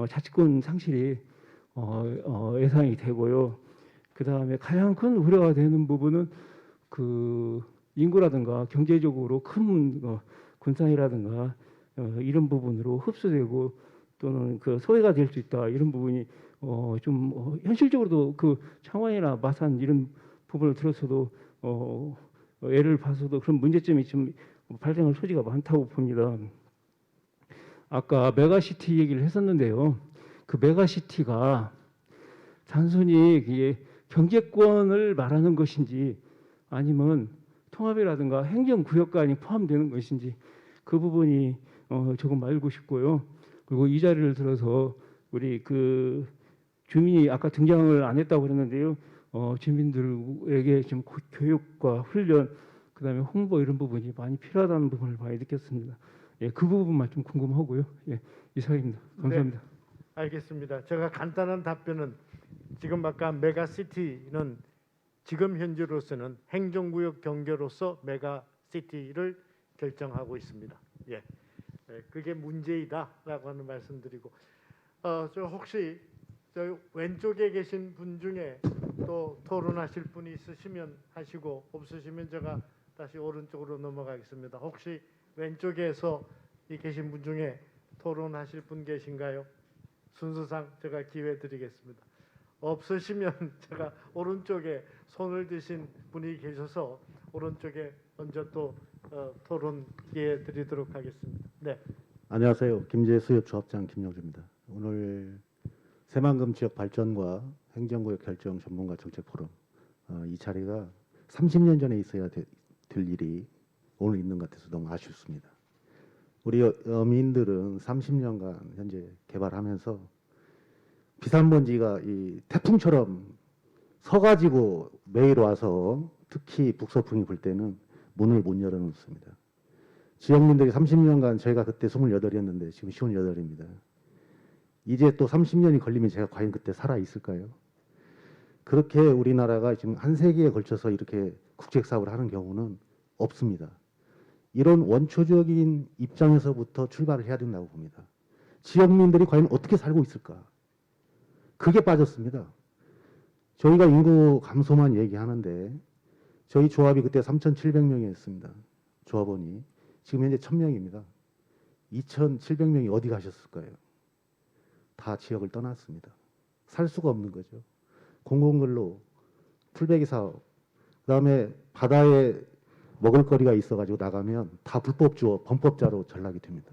자치권 상실이 예상이 되고요. 그다음에 가장 큰 우려가 되는 부분은 그 인구라든가 경제적으로 큰 군산이라든가 이런 부분으로 흡수되고 또는 그 소외가 될 수 있다 이런 부분이 좀 현실적으로도 그 창원이나 마산 이런 부분을 들어서도 예를 봐서도 그런 문제점이 좀 발생할 소지가 많다고 봅니다. 아까 메가시티 얘기를 했었는데요. 그 메가시티가 단순히 이게 경제권을 말하는 것인지 아니면 통합이라든가 행정구역관이 포함되는 것인지 그 부분이 조금 알고 싶고요. 그리고 이 자리를 들어서 우리 그 주민이 아까 등장을 안 했다고 그랬는데요. 주민들에게 좀 교육과 훈련 그다음에 홍보 이런 부분이 많이 필요하다는 부분을 많이 느꼈습니다. 예, 그 부분만 좀 궁금하고요. 예, 이상입니다. 감사합니다. 네, 알겠습니다. 제가 간단한 답변은 지금 아까 메가시티는 지금 현재로서는 행정구역 경계로서 메가시티를 결정하고 있습니다. 예, 그게 문제이다라고 하는 말씀드리고 저 혹시 저 왼쪽에 계신 분 중에 또 토론하실 분이 있으시면 하시고 없으시면 제가 다시 오른쪽으로 넘어가겠습니다. 혹시 왼쪽에서 이 계신 분 중에 토론하실 분 계신가요? 순서상 제가 기회 드리겠습니다. 없으시면 제가 오른쪽에 손을 드신 분이 계셔서 오른쪽에 먼저 또 토론 기회 드리도록 하겠습니다. 네. 안녕하세요. 김제수협조합장 김영주입니다. 오늘 새만금 지역 발전과 행정구역 결정 전문가 정책 포럼 이 자리가 30년 전에 있어야 될 일이 오늘 있는 것 같아서 너무 아쉽습니다. 우리 어민들은 30년간 현재 개발하면서 비산먼지가 이 태풍처럼 서가지고 매일 와서 특히 북서풍이 불 때는 문을 못 열어놓습니다. 지역민들이 30년간 저희가 그때 28이었는데 지금 58입니다. 이제 또 30년이 걸리면 제가 과연 그때 살아 있을까요? 그렇게 우리나라가 지금 한 세기에 걸쳐서 이렇게 국책 사업을 하는 경우는 없습니다. 이런 원초적인 입장에서부터 출발을 해야 된다고 봅니다. 지역민들이 과연 어떻게 살고 있을까? 그게 빠졌습니다. 저희가 인구 감소만 얘기하는데 저희 조합이 그때 3,700명이었습니다. 조합원이. 지금 현재 1,000명입니다. 2,700명이 어디 가셨을까요? 다 지역을 떠났습니다. 살 수가 없는 거죠. 공공근로, 풀베기 사업, 그다음에 바다에 먹을거리가 있어가지고 나가면 다 불법주어, 범법자로 전락이 됩니다.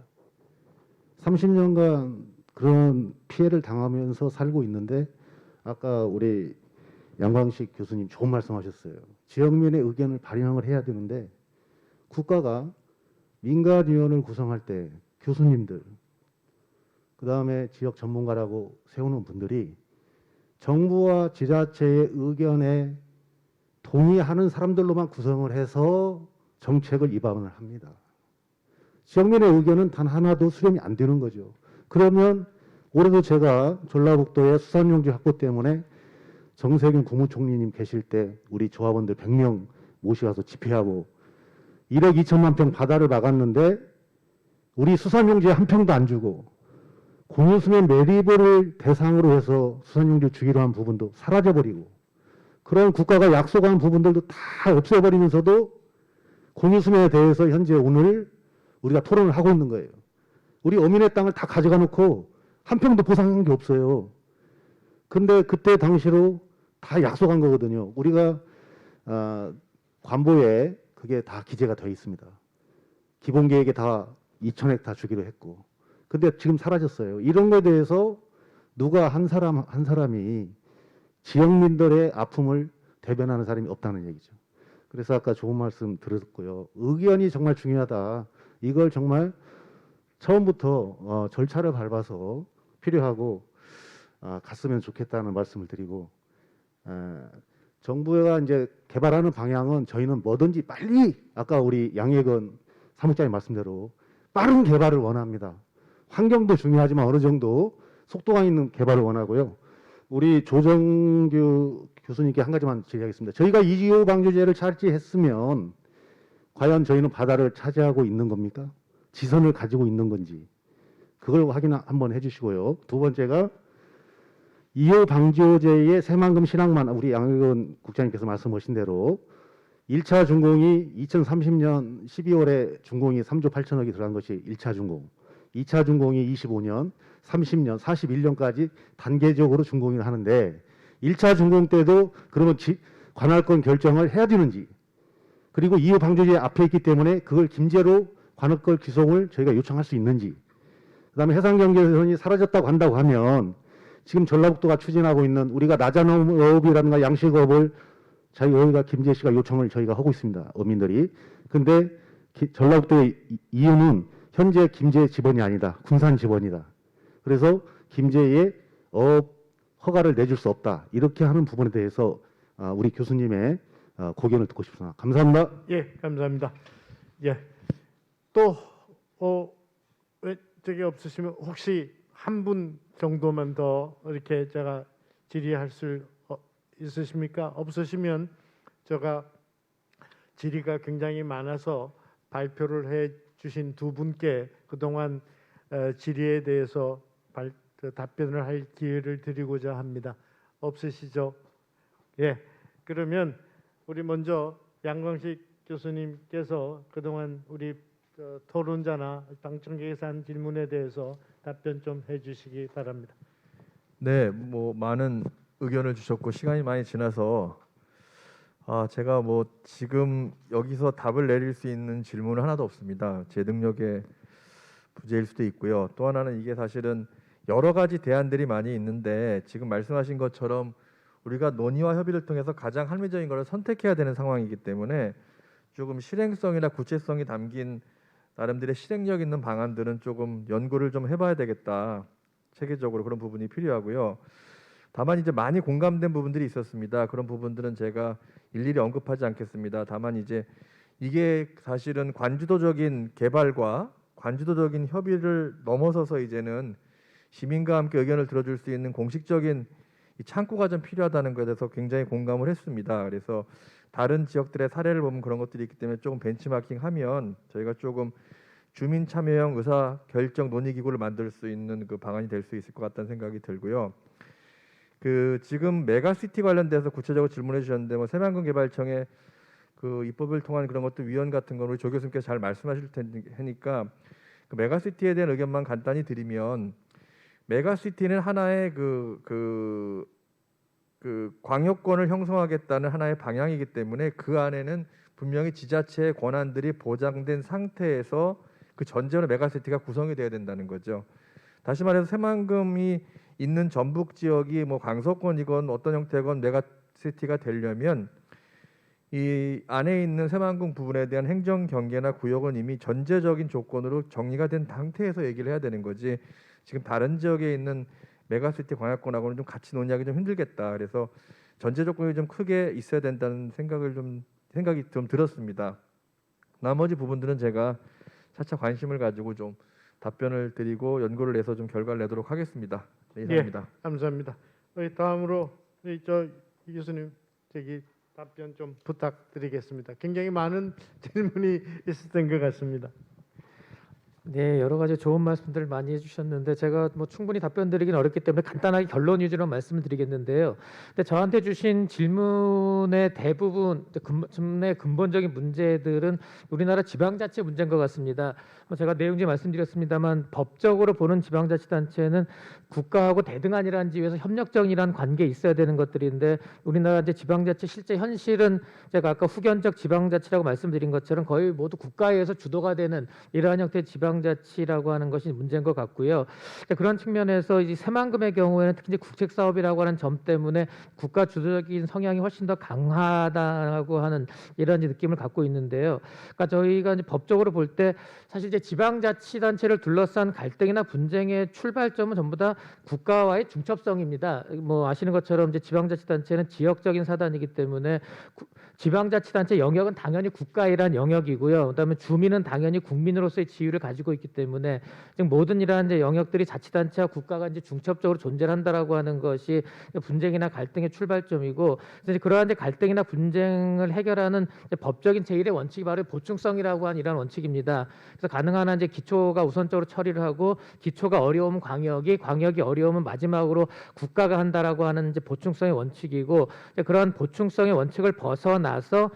30년간 그런 피해를 당하면서 살고 있는데 아까 우리 양광식 교수님 좋은 말씀하셨어요. 지역민의 의견을 반영을 해야 되는데 국가가 민간위원을 구성할 때 교수님들, 그다음에 지역 전문가라고 세우는 분들이 정부와 지자체의 의견에 동의하는 사람들로만 구성을 해서 정책을 입안을 합니다. 지역민의 의견은 단 하나도 수렴이 안 되는 거죠. 그러면 올해도 제가 전라북도의 수산용지 확보 때문에 정세균 국무총리님 계실 때 우리 조합원들 100명 모셔와서 집회하고 1억 2천만 평 바다를 막았는데 우리 수산용지에 한 평도 안 주고 공유수면 매립을 대상으로 해서 수산용지 주기로 한 부분도 사라져버리고 그런 국가가 약속한 부분들도 다 없애버리면서도 공유수면에 대해서 현재 오늘 우리가 토론을 하고 있는 거예요. 우리 어민의 땅을 다 가져가 놓고 한 평도 보상한 게 없어요. 근데 그때 당시로 다 약속한 거거든요. 우리가 관보에 그게 다 기재가 되어 있습니다. 기본계획에 다 2,000헥타 주기로 했고. 근데 지금 사라졌어요. 이런 거에 대해서 누가 한 사람이 지역민들의 아픔을 대변하는 사람이 없다는 얘기죠. 그래서 아까 좋은 말씀 들었고요. 의견이 정말 중요하다. 이걸 정말 처음부터 절차를 밟아서 필요하고 갔으면 좋겠다는 말씀을 드리고 정부가 이제 개발하는 방향은 저희는 뭐든지 빨리 아까 우리 양예건 사무장님 말씀대로 빠른 개발을 원합니다. 환경도 중요하지만 어느 정도 속도가 있는 개발을 원하고요. 우리 조정규 교수님께 한 가지만 질의하겠습니다. 저희가 이지호 방조제를 차지했으면 과연 저희는 바다를 차지하고 있는 겁니까? 지선을 가지고 있는 건지 그걸 확인 한번 해주시고요. 두 번째가 이호 방조제의 새만금 신앙만 우리 양의원 국장님께서 말씀하신 대로 1차 준공이 2030년 12월에 준공이 3조 8천억이 들어간 것이 1차 준공, 2차 준공이 25년, 30년, 41년까지 단계적으로 준공을 하는데 1차 준공 때도 그러면 관할권 결정을 해야 되는지 그리고 이호 방조제 앞에 있기 때문에 그걸 김제로 관할권 귀속을 저희가 요청할 수 있는지 그다음에 해상경계선이 사라졌다고 한다고 하면 지금 전라북도가 추진하고 있는 우리가 나자농업이라든가 양식업을 저희가 김제시가 요청을 저희가 하고 있습니다. 어민들이. 근데 전라북도의 이유는 현재 김제 지번이 아니다. 군산 지번이다. 그래서 김제에 허가를 내줄 수 없다. 이렇게 하는 부분에 대해서 우리 교수님의 고견을 듣고 싶습니다. 감사합니다. 예, 감사합니다. 예, 또 저기 없으시면 혹시 한 분 정도만 더 이렇게 제가 질의할 수 있으십니까? 없으시면 제가 질의가 굉장히 많아서 발표를 해 주신 두 분께 그동안 질의에 대해서 답변을 할 기회를 드리고자 합니다. 없으시죠? 예. 그러면 우리 먼저 양광식 교수님께서 그동안 우리 토론자나 방청객에서 한 질문에 대해서 답변 좀 해주시기 바랍니다. 네, 뭐 많은 의견을 주셨고 시간이 많이 지나서 제가 뭐 지금 여기서 답을 내릴 수 있는 질문은 하나도 없습니다. 제 능력의 부재일 수도 있고요. 또 하나는 이게 사실은 여러 가지 대안들이 많이 있는데 지금 말씀하신 것처럼 우리가 논의와 협의를 통해서 가장 합리적인 것을 선택해야 되는 상황이기 때문에 조금 실행성이나 구체성이 담긴 나름대로의 실행력 있는 방안들은 조금 연구를 좀 해봐야 되겠다. 체계적으로 그런 부분이 필요하고요. 다만 이제 많이 공감된 부분들이 있었습니다. 그런 부분들은 제가 일일이 언급하지 않겠습니다. 다만 이제 이게 사실은 관주도적인 개발과 관주도적인 협의를 넘어서서 이제는 시민과 함께 의견을 들어줄 수 있는 공식적인 이 창구가 좀 필요하다는 것에 대해서 굉장히 공감을 했습니다. 그래서 다른 지역들의 사례를 보면 그런 것들이 있기 때문에 조금 벤치마킹하면 저희가 조금 주민 참여형 의사 결정 논의 기구를 만들 수 있는 그 방안이 될 수 있을 것 같다는 생각이 들고요. 그 지금 메가시티 관련돼서 구체적으로 질문해 주셨는데 뭐 새만금 개발청의 그 입법을 통한 그런 것도 위원 같은 건 우리 조 교수님께서 잘 말씀하실 테니까 그 메가시티에 대한 의견만 간단히 드리면 메가시티는 하나의 그 광역권을 형성하겠다는 하나의 방향이기 때문에 그 안에는 분명히 지자체의 권한들이 보장된 상태에서 그 전제로 메가시티가 구성이 돼야 된다는 거죠. 다시 말해서 새만금이 있는 전북 지역이 뭐 강서권이건 어떤 형태건 메가시티가 되려면 이 안에 있는 새만금 부분에 대한 행정 경계나 구역은 이미 전제적인 조건으로 정리가 된 상태에서 얘기를 해야 되는 거지. 지금 다른 지역에 있는 메가시티 광역권하고는 좀 같이 논의하기 좀 힘들겠다. 그래서 전제 조건이 좀 크게 있어야 된다는 생각이 좀 들었습니다. 나머지 부분들은 제가 차차 관심을 가지고 좀 답변을 드리고 연구를 해서 좀 결과를 내도록 하겠습니다. 네, 이상입니다. 예, 감사합니다. 다음으로 이 교수님 답변 좀 부탁드리겠습니다. 굉장히 많은 질문이 있었던 것 같습니다. 네, 여러 가지 좋은 말씀들을 많이 해주셨는데 제가 뭐 충분히 답변 드리긴 어렵기 때문에 간단하게 결론 위주로 말씀을 드리겠는데요. 근데 저한테 주신 질문의 대부분 질문의 근본적인 문제들은 우리나라 지방자치 문제인 것 같습니다. 제가 내용지 말씀드렸습니다만 법적으로 보는 지방자치단체는 국가하고 대등한이라는 지위에서 협력적이라는 관계에 있어야 되는 것들인데 우리나라 이제 지방자치 실제 현실은 제가 아까 후견적 지방자치라고 말씀드린 것처럼 거의 모두 국가에 의해서 주도가 되는 이러한 형태의 지방자치라고 하는 것이 문제인 것 같고요. 그런 측면에서 이제 새만금의 경우에는 특히 이제 국책사업이라고 하는 점 때문에 국가 주도적인 성향이 훨씬 더 강하다고 하는 이런 느낌을 갖고 있는데요. 그러니까 저희가 이제 법적으로 볼 때 사실 이제 지방자치단체를 둘러싼 갈등이나 분쟁의 출발점은 전부 다 국가와의 중첩성입니다. 뭐 아시는 것처럼 이제 지방자치단체는 지역적인 사단이기 때문에 지방자치단체 영역은 당연히 국가이란 영역이고요. 그다음에 주민은 당연히 국민으로서의 지위를 가지고 있기 때문에 지금 모든 이러한 이제 영역들이 자치단체와 국가가 이제 중첩적으로 존재한다라고 하는 것이 분쟁이나 갈등의 출발점이고, 그래서 그러한 이제 갈등이나 분쟁을 해결하는 이제 법적인 제1의 원칙이 바로 보충성이라고 하는 이러한 원칙입니다. 그래서 가능한 한 이제 기초가 우선적으로 처리를 하고 기초가 어려우면 광역이 어려우면 마지막으로 국가가 한다라고 하는 이제 보충성의 원칙이고, 이제 그러한 보충성의 원칙을 벗어나서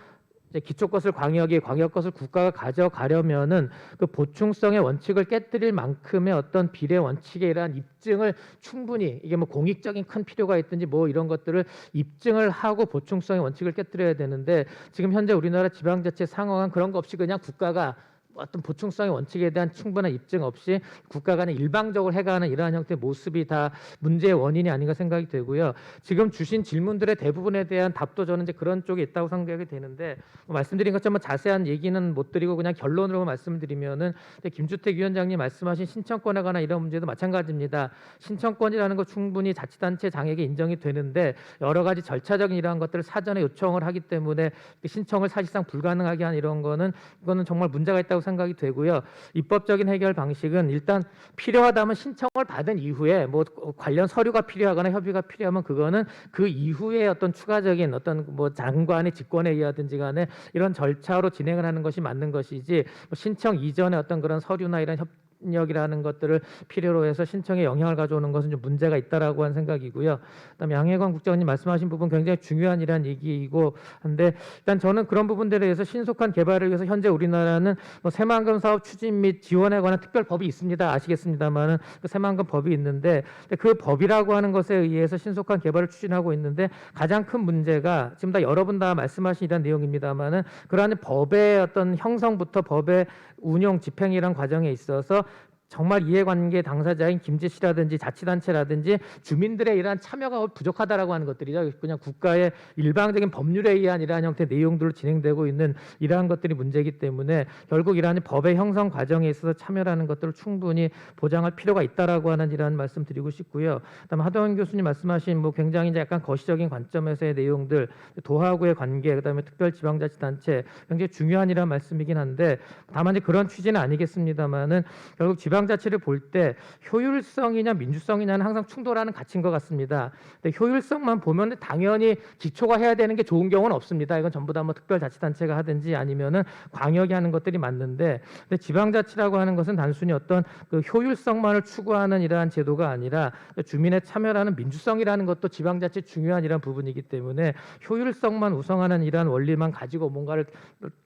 이제 기초 것을 광역 것을 국가가 가져가려면은 그 보충성의 원칙을 깨뜨릴 만큼의 어떤 비례 원칙에 이러한 입증을 충분히 이게 뭐 공익적인 큰 필요가 있든지 뭐 이런 것들을 입증을 하고 보충성의 원칙을 깨뜨려야 되는데 지금 현재 우리나라 지방자치 상황은 그런 거 없이 그냥 국가가 어떤 보충성의 원칙에 대한 충분한 입증 없이 국가 간에 일방적으로 해가는 이러한 형태의 모습이 다 문제의 원인이 아닌가 생각이 되고요. 지금 주신 질문들의 대부분에 대한 답도 저는 이제 그런 쪽에 있다고 생각이 되는데 말씀드린 것처럼 자세한 얘기는 못 드리고 그냥 결론으로 말씀드리면은 김주택 위원장님 말씀하신 신청권에 관한 이런 문제도 마찬가지입니다. 신청권이라는 거 충분히 자치단체 장에게 인정이 되는데 여러 가지 절차적인 이러한 것들을 사전에 요청을 하기 때문에 신청을 사실상 불가능하게 한 이런 거는 이거는 정말 문제가 있다고 생각이 되고요. 입법적인 해결 방식은 일단 필요하다면 신청을 받은 이후에 뭐 관련 서류가 필요하거나 협의가 필요하면 그거는 그 이후에 어떤 추가적인 어떤 뭐 장관의 직권에 의하든지 간에 이런 절차로 진행을 하는 것이 맞는 것이지 뭐 신청 이전에 어떤 그런 서류나 이런 협력이라는 것들을 필요로 해서 신청에 영향을 가져오는 것은 좀 문제가 있다라고 하는 생각이고요. 그다음에 양혜관 국장님 말씀하신 부분 굉장히 중요한 이란 얘기이고 한데 일단 저는 그런 부분들에 대해서 신속한 개발을 위해서 현재 우리나라는 뭐 새만금 사업 추진 및 지원에 관한 특별법이 있습니다. 아시겠습니다만은 그 새만금 법이 있는데 그 법이라고 하는 것에 의해서 신속한 개발을 추진하고 있는데 가장 큰 문제가 지금 다 여러 분 다 말씀하신 이런 내용입니다만은 그러한 법의 어떤 형성부터 법의 운영 집행이란 과정에 있어서 정말 이해관계 당사자인 김제시라든지 자치단체라든지 주민들의 이러한 참여가 부족하다라고 하는 것들이죠. 그냥 국가의 일방적인 법률에 의한 이러한 형태의 내용들로 진행되고 있는 이러한 것들이 문제이기 때문에 결국 이러한 법의 형성 과정에 있어서 참여라는 것들을 충분히 보장할 필요가 있다라고 하는 이러한 말씀 드리고 싶고요. 그다음에 하동현 교수님 말씀하신 뭐 굉장히 이제 약간 거시적인 관점에서의 내용들, 도하고의 관계, 그다음에 특별지방자치단체 굉장히 중요한 이러한 말씀이긴 한데 다만 이제 그런 취지는 아니겠습니다만은 결국 지방 지방자치를 볼 때 효율성이냐 민주성이냐는 항상 충돌하는 가치인 것 같습니다. 근데 효율성만 보면 당연히 기초가 해야 되는 게 좋은 경우는 없습니다. 이건 전부 다 뭐 특별자치단체가 하든지 아니면은 광역이 하는 것들이 맞는데, 근데 지방자치라고 하는 것은 단순히 어떤 그 효율성만을 추구하는 이러한 제도가 아니라 주민의 참여라는 민주성이라는 것도 지방자치 중요한 이러한 부분이기 때문에 효율성만 우선하는 이러한 원리만 가지고 뭔가를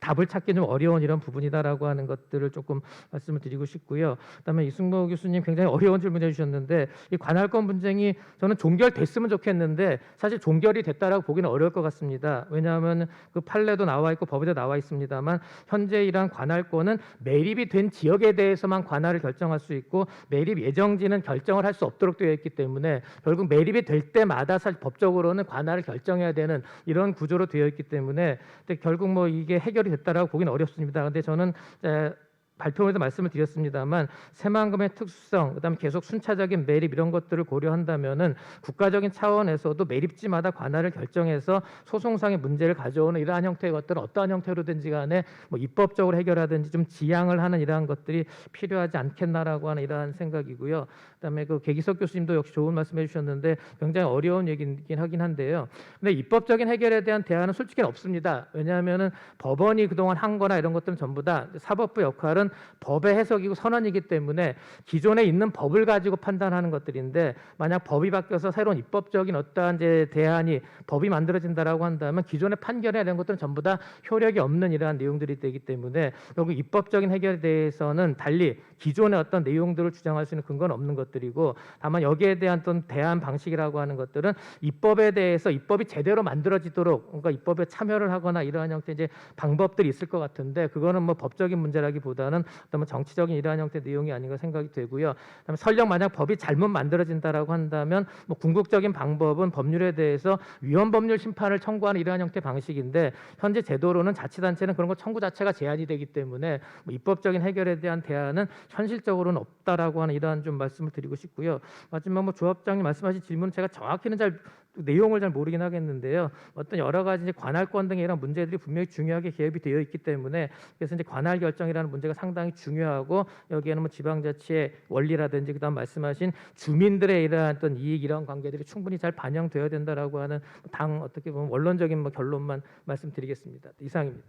답을 찾기 좀 어려운 이런 부분이다라고 하는 것들을 조금 말씀을 드리고 싶고요. 그다음에 이승모 교수님 굉장히 어려운 질문해 주셨는데, 이 관할권 분쟁이 저는 종결됐으면 좋겠는데 사실 종결이 됐다라고 보기는 어려울 것 같습니다. 왜냐하면 그 판례도 나와 있고 법에도 나와 있습니다만 현재 이러한 관할권은 매립이 된 지역에 대해서만 관할을 결정할 수 있고 매립 예정지는 결정을 할 수 없도록 되어 있기 때문에 결국 매립이 될 때마다 사실 법적으로는 관할을 결정해야 되는 이런 구조로 되어 있기 때문에 근데 결국 뭐 이게 해결이 됐다라고 보기는 어렵습니다. 근데 저는 발표에서 말씀을 드렸습니다만 새만금의 특수성, 그다음에 계속 순차적인 매립 이런 것들을 고려한다면은 국가적인 차원에서도 매립지마다 관할을 결정해서 소송상의 문제를 가져오는 이러한 형태의 것들을 어떠한 형태로든지 간에 뭐 입법적으로 해결하든지 좀 지양을 하는 이러한 것들이 필요하지 않겠나라고 하는 이러한 생각이고요. 그다음에 그 계기석 교수님도 역시 좋은 말씀해 주셨는데 굉장히 어려운 얘기긴 하긴 한데요. 근데 입법적인 해결에 대한 대안은 솔직히 없습니다. 왜냐하면은 법원이 그동안 한 거나 이런 것들은 전부 다 사법부 역할은 법의 해석이고 선언이기 때문에 기존에 있는 법을 가지고 판단하는 것들인데, 만약 법이 바뀌어서 새로운 입법적인 어떠한 이제 대안이 법이 만들어진다라고 한다면 기존의 판결에 이런 것들은 전부 다 효력이 없는 이러한 내용들이 되기 때문에 결국 입법적인 해결에 대해서는 달리 기존의 어떤 내용들을 주장할 수 있는 근거는 없는 것들이고, 다만 여기에 대한 어떤 대안 방식이라고 하는 것들은 입법에 대해서 입법이 제대로 만들어지도록 그러니까 입법에 참여를 하거나 이러한 형태의 이제 방법들이 있을 것 같은데, 그거는 뭐 법적인 문제라기보다는 어떤 뭐 정치적인 이러한 형태의 내용이 아닌가 생각이 되고요. 그다음에 설령 만약 법이 잘못 만들어진다라고 한다면 뭐 궁극적인 방법은 법률에 대해서 위헌 법률 심판을 청구하는 이러한 형태의 방식인데, 현재 제도로는 자치단체는 그런 거 청구 자체가 제한이 되기 때문에 뭐 입법적인 해결에 대한 대안은 현실적으로는 없다라고 하는 이러한 좀 말씀을 드리고 싶고요. 마지막 뭐 조합장님 말씀하신 질문은 제가 정확히는 잘 내용을 잘 모르긴 하겠는데요. 어떤 여러 가지 이제 관할권 등의 이런 문제들이 분명히 중요하게 개입이 되어 있기 때문에, 그래서 이제 관할 결정이라는 문제가 상당히 중요하고, 여기에는 뭐 지방자치의 원리라든지 그다음 말씀하신 주민들의 이러한 어떤 이익 이런 관계들이 충분히 잘 반영되어야 된다라고 하는 당 어떻게 보면 원론적인 뭐 결론만 말씀드리겠습니다. 이상입니다.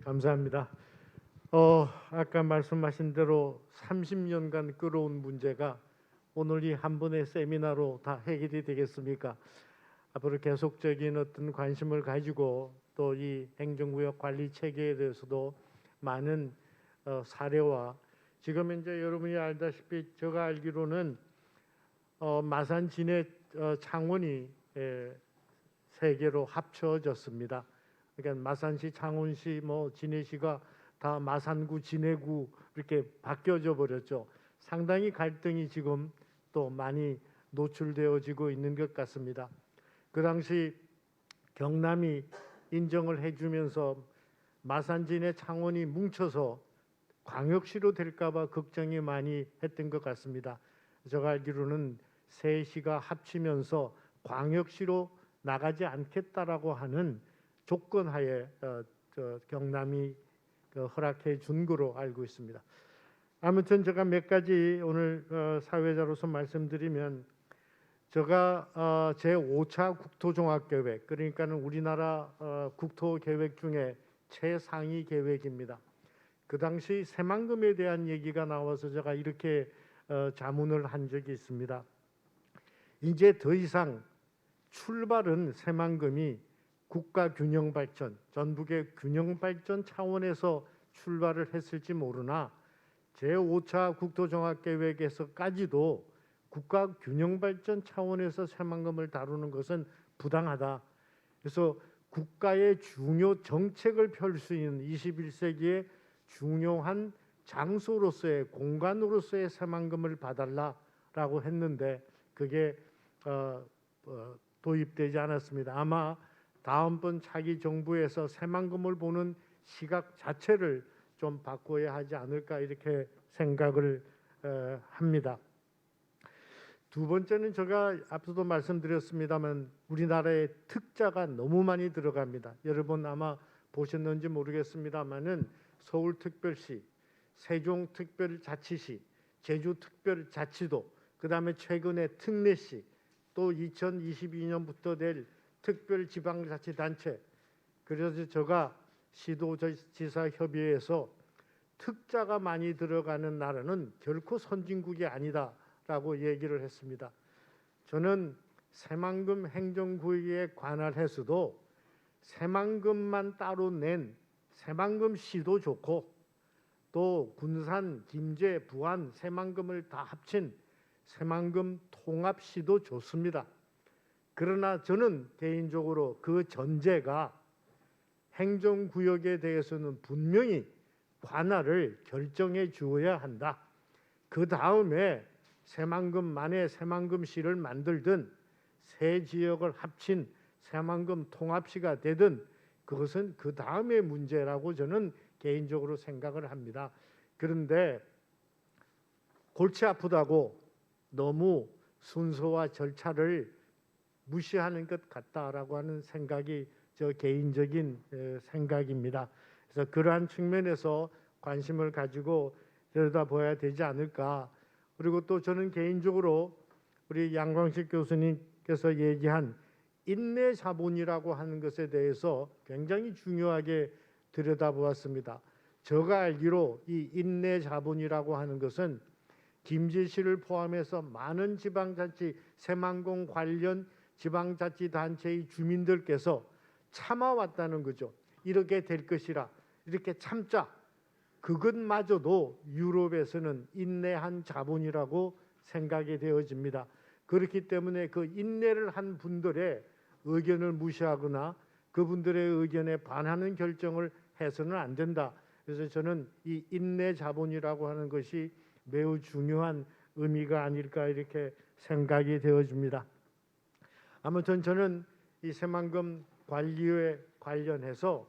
감사합니다. 아까 말씀하신 대로 30년간 끌어온 문제가 오늘 이 한 번의 세미나로 다 해결이 되겠습니까? 앞으로 계속적인 어떤 관심을 가지고 또 이 행정구역 관리 체계에 대해서도 많은 사례와, 지금 현재 여러분이 알다시피 제가 알기로는 마산, 진해, 창원이 세 개로 합쳐졌습니다. 그러니까 마산시, 창원시, 뭐 진해시가 다 마산구, 진해구 이렇게 바뀌어져 버렸죠. 상당히 갈등이 지금 또 많이 노출되어지고 있는 것 같습니다. 그 당시 경남이 인정을 해주면서 마산, 진해, 창원이 뭉쳐서 광역시로 될까봐 걱정이 많이 했던 것 같습니다. 제가 알기로는 세 시가 합치면서 광역시로 나가지 않겠다라고 하는 조건하에 경남이 허락해 준 거로 알고 있습니다. 아무튼 제가 몇 가지 오늘 사회자로서 말씀드리면, 제가 제5차 국토종합계획, 그러니까는 우리나라 국토계획 중에 최상위 계획입니다. 그 당시 새만금에 대한 얘기가 나와서 제가 이렇게 자문을 한 적이 있습니다. 이제 더 이상 출발은 새만금이 국가균형발전, 전북의 균형발전 차원에서 출발을 했을지 모르나 제5차 국토종합계획에서까지도 국가균형발전 차원에서 새만금을 다루는 것은 부당하다. 그래서 국가의 중요 정책을 펼 수 있는 21세기의 중요한 장소로서의 공간으로서의 새만금을 봐달라라고 했는데 그게 도입되지 않았습니다. 아마 다음번 차기 정부에서 새만금을 보는 시각 자체를 좀 바꿔야 하지 않을까 이렇게 생각을 합니다. 두 번째는 제가 앞서도 말씀드렸습니다만 우리나라에 특자가 너무 많이 들어갑니다. 여러분 아마 보셨는지 모르겠습니다만은 서울특별시, 세종특별자치시, 제주특별자치도, 그다음에 최근에 특례시, 또 2022년부터 될 특별지방자치단체. 그래서 제가 시도지사 협의회에서 특자가 많이 들어가는 나라는 결코 선진국이 아니다라고 얘기를 했습니다. 저는 새만금 행정구역에 관할해서도 새만금만 따로 낸 새만금시도 좋고, 또 군산, 김제, 부안, 새만금을 다 합친 새만금 통합시도 좋습니다. 그러나 저는 개인적으로 그 전제가 행정구역에 대해서는 분명히 관할을 결정해 주어야 한다. 그 다음에 새만금만의 새만금시를 만들든 세 지역을 합친 새만금 통합시가 되든 그것은 그 다음의 문제라고 저는 개인적으로 생각을 합니다. 그런데 골치 아프다고 너무 순서와 절차를 무시하는 것 같다라고 하는 생각이 저 개인적인 생각입니다. 그래서 그러한 측면에서 관심을 가지고 들여다봐야 되지 않을까. 그리고 또 저는 개인적으로 우리 양광식 교수님께서 얘기한 인내 자본이라고 하는 것에 대해서 굉장히 중요하게 들여다보았습니다. 제가 알기로 이 인내 자본이라고 하는 것은 김제시를 포함해서 많은 지방자치, 새만금 관련 지방자치단체의 주민들께서 참아왔다는 거죠. 이렇게 될 것이라, 이렇게 참자. 그것마저도 유럽에서는 인내한 자본이라고 생각이 되어집니다. 그렇기 때문에 그 인내를 한 분들의 의견을 무시하거나 그분들의 의견에 반하는 결정을 해서는 안 된다. 그래서 저는 이 인내 자본이라고 하는 것이 매우 중요한 의미가 아닐까 이렇게 생각이 되어집니다. 아무튼 저는 이 새만금 관리에 관련해서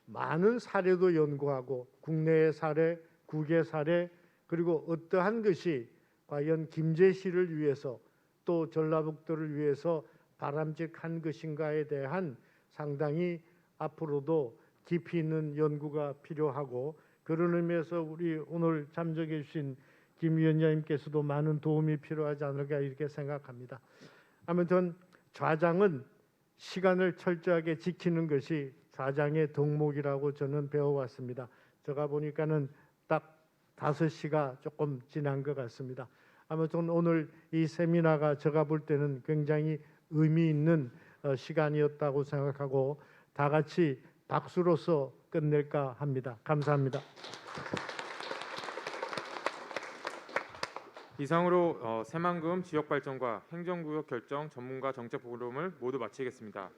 많은 사례도 연구하고 국내의 사례, 국외 사례, 그리고 어떠한 것이 과연 김제시를 위해서 또 전라북도를 위해서 바람직한 것인가에 대한 상당히 앞으로도 깊이 있는 연구가 필요하고, 그런 의미에서 우리 오늘 참석해 주신 김 위원장님께서도 많은 도움이 필요하지 않을까 이렇게 생각합니다. 아무튼 좌장은 시간을 철저하게 지키는 것이 좌장의 덕목이라고 저는 배워왔습니다. 제가 보니까는 딱 5시가 조금 지난 것 같습니다. 아무튼 오늘 이 세미나가 제가 볼 때는 굉장히 의미 있는 시간이었다고 생각하고 다 같이 박수로서 끝낼까 합니다. 감사합니다. 이상으로 새만금 지역발전과 행정구역 결정 전문가 정책 포럼을 모두 마치겠습니다.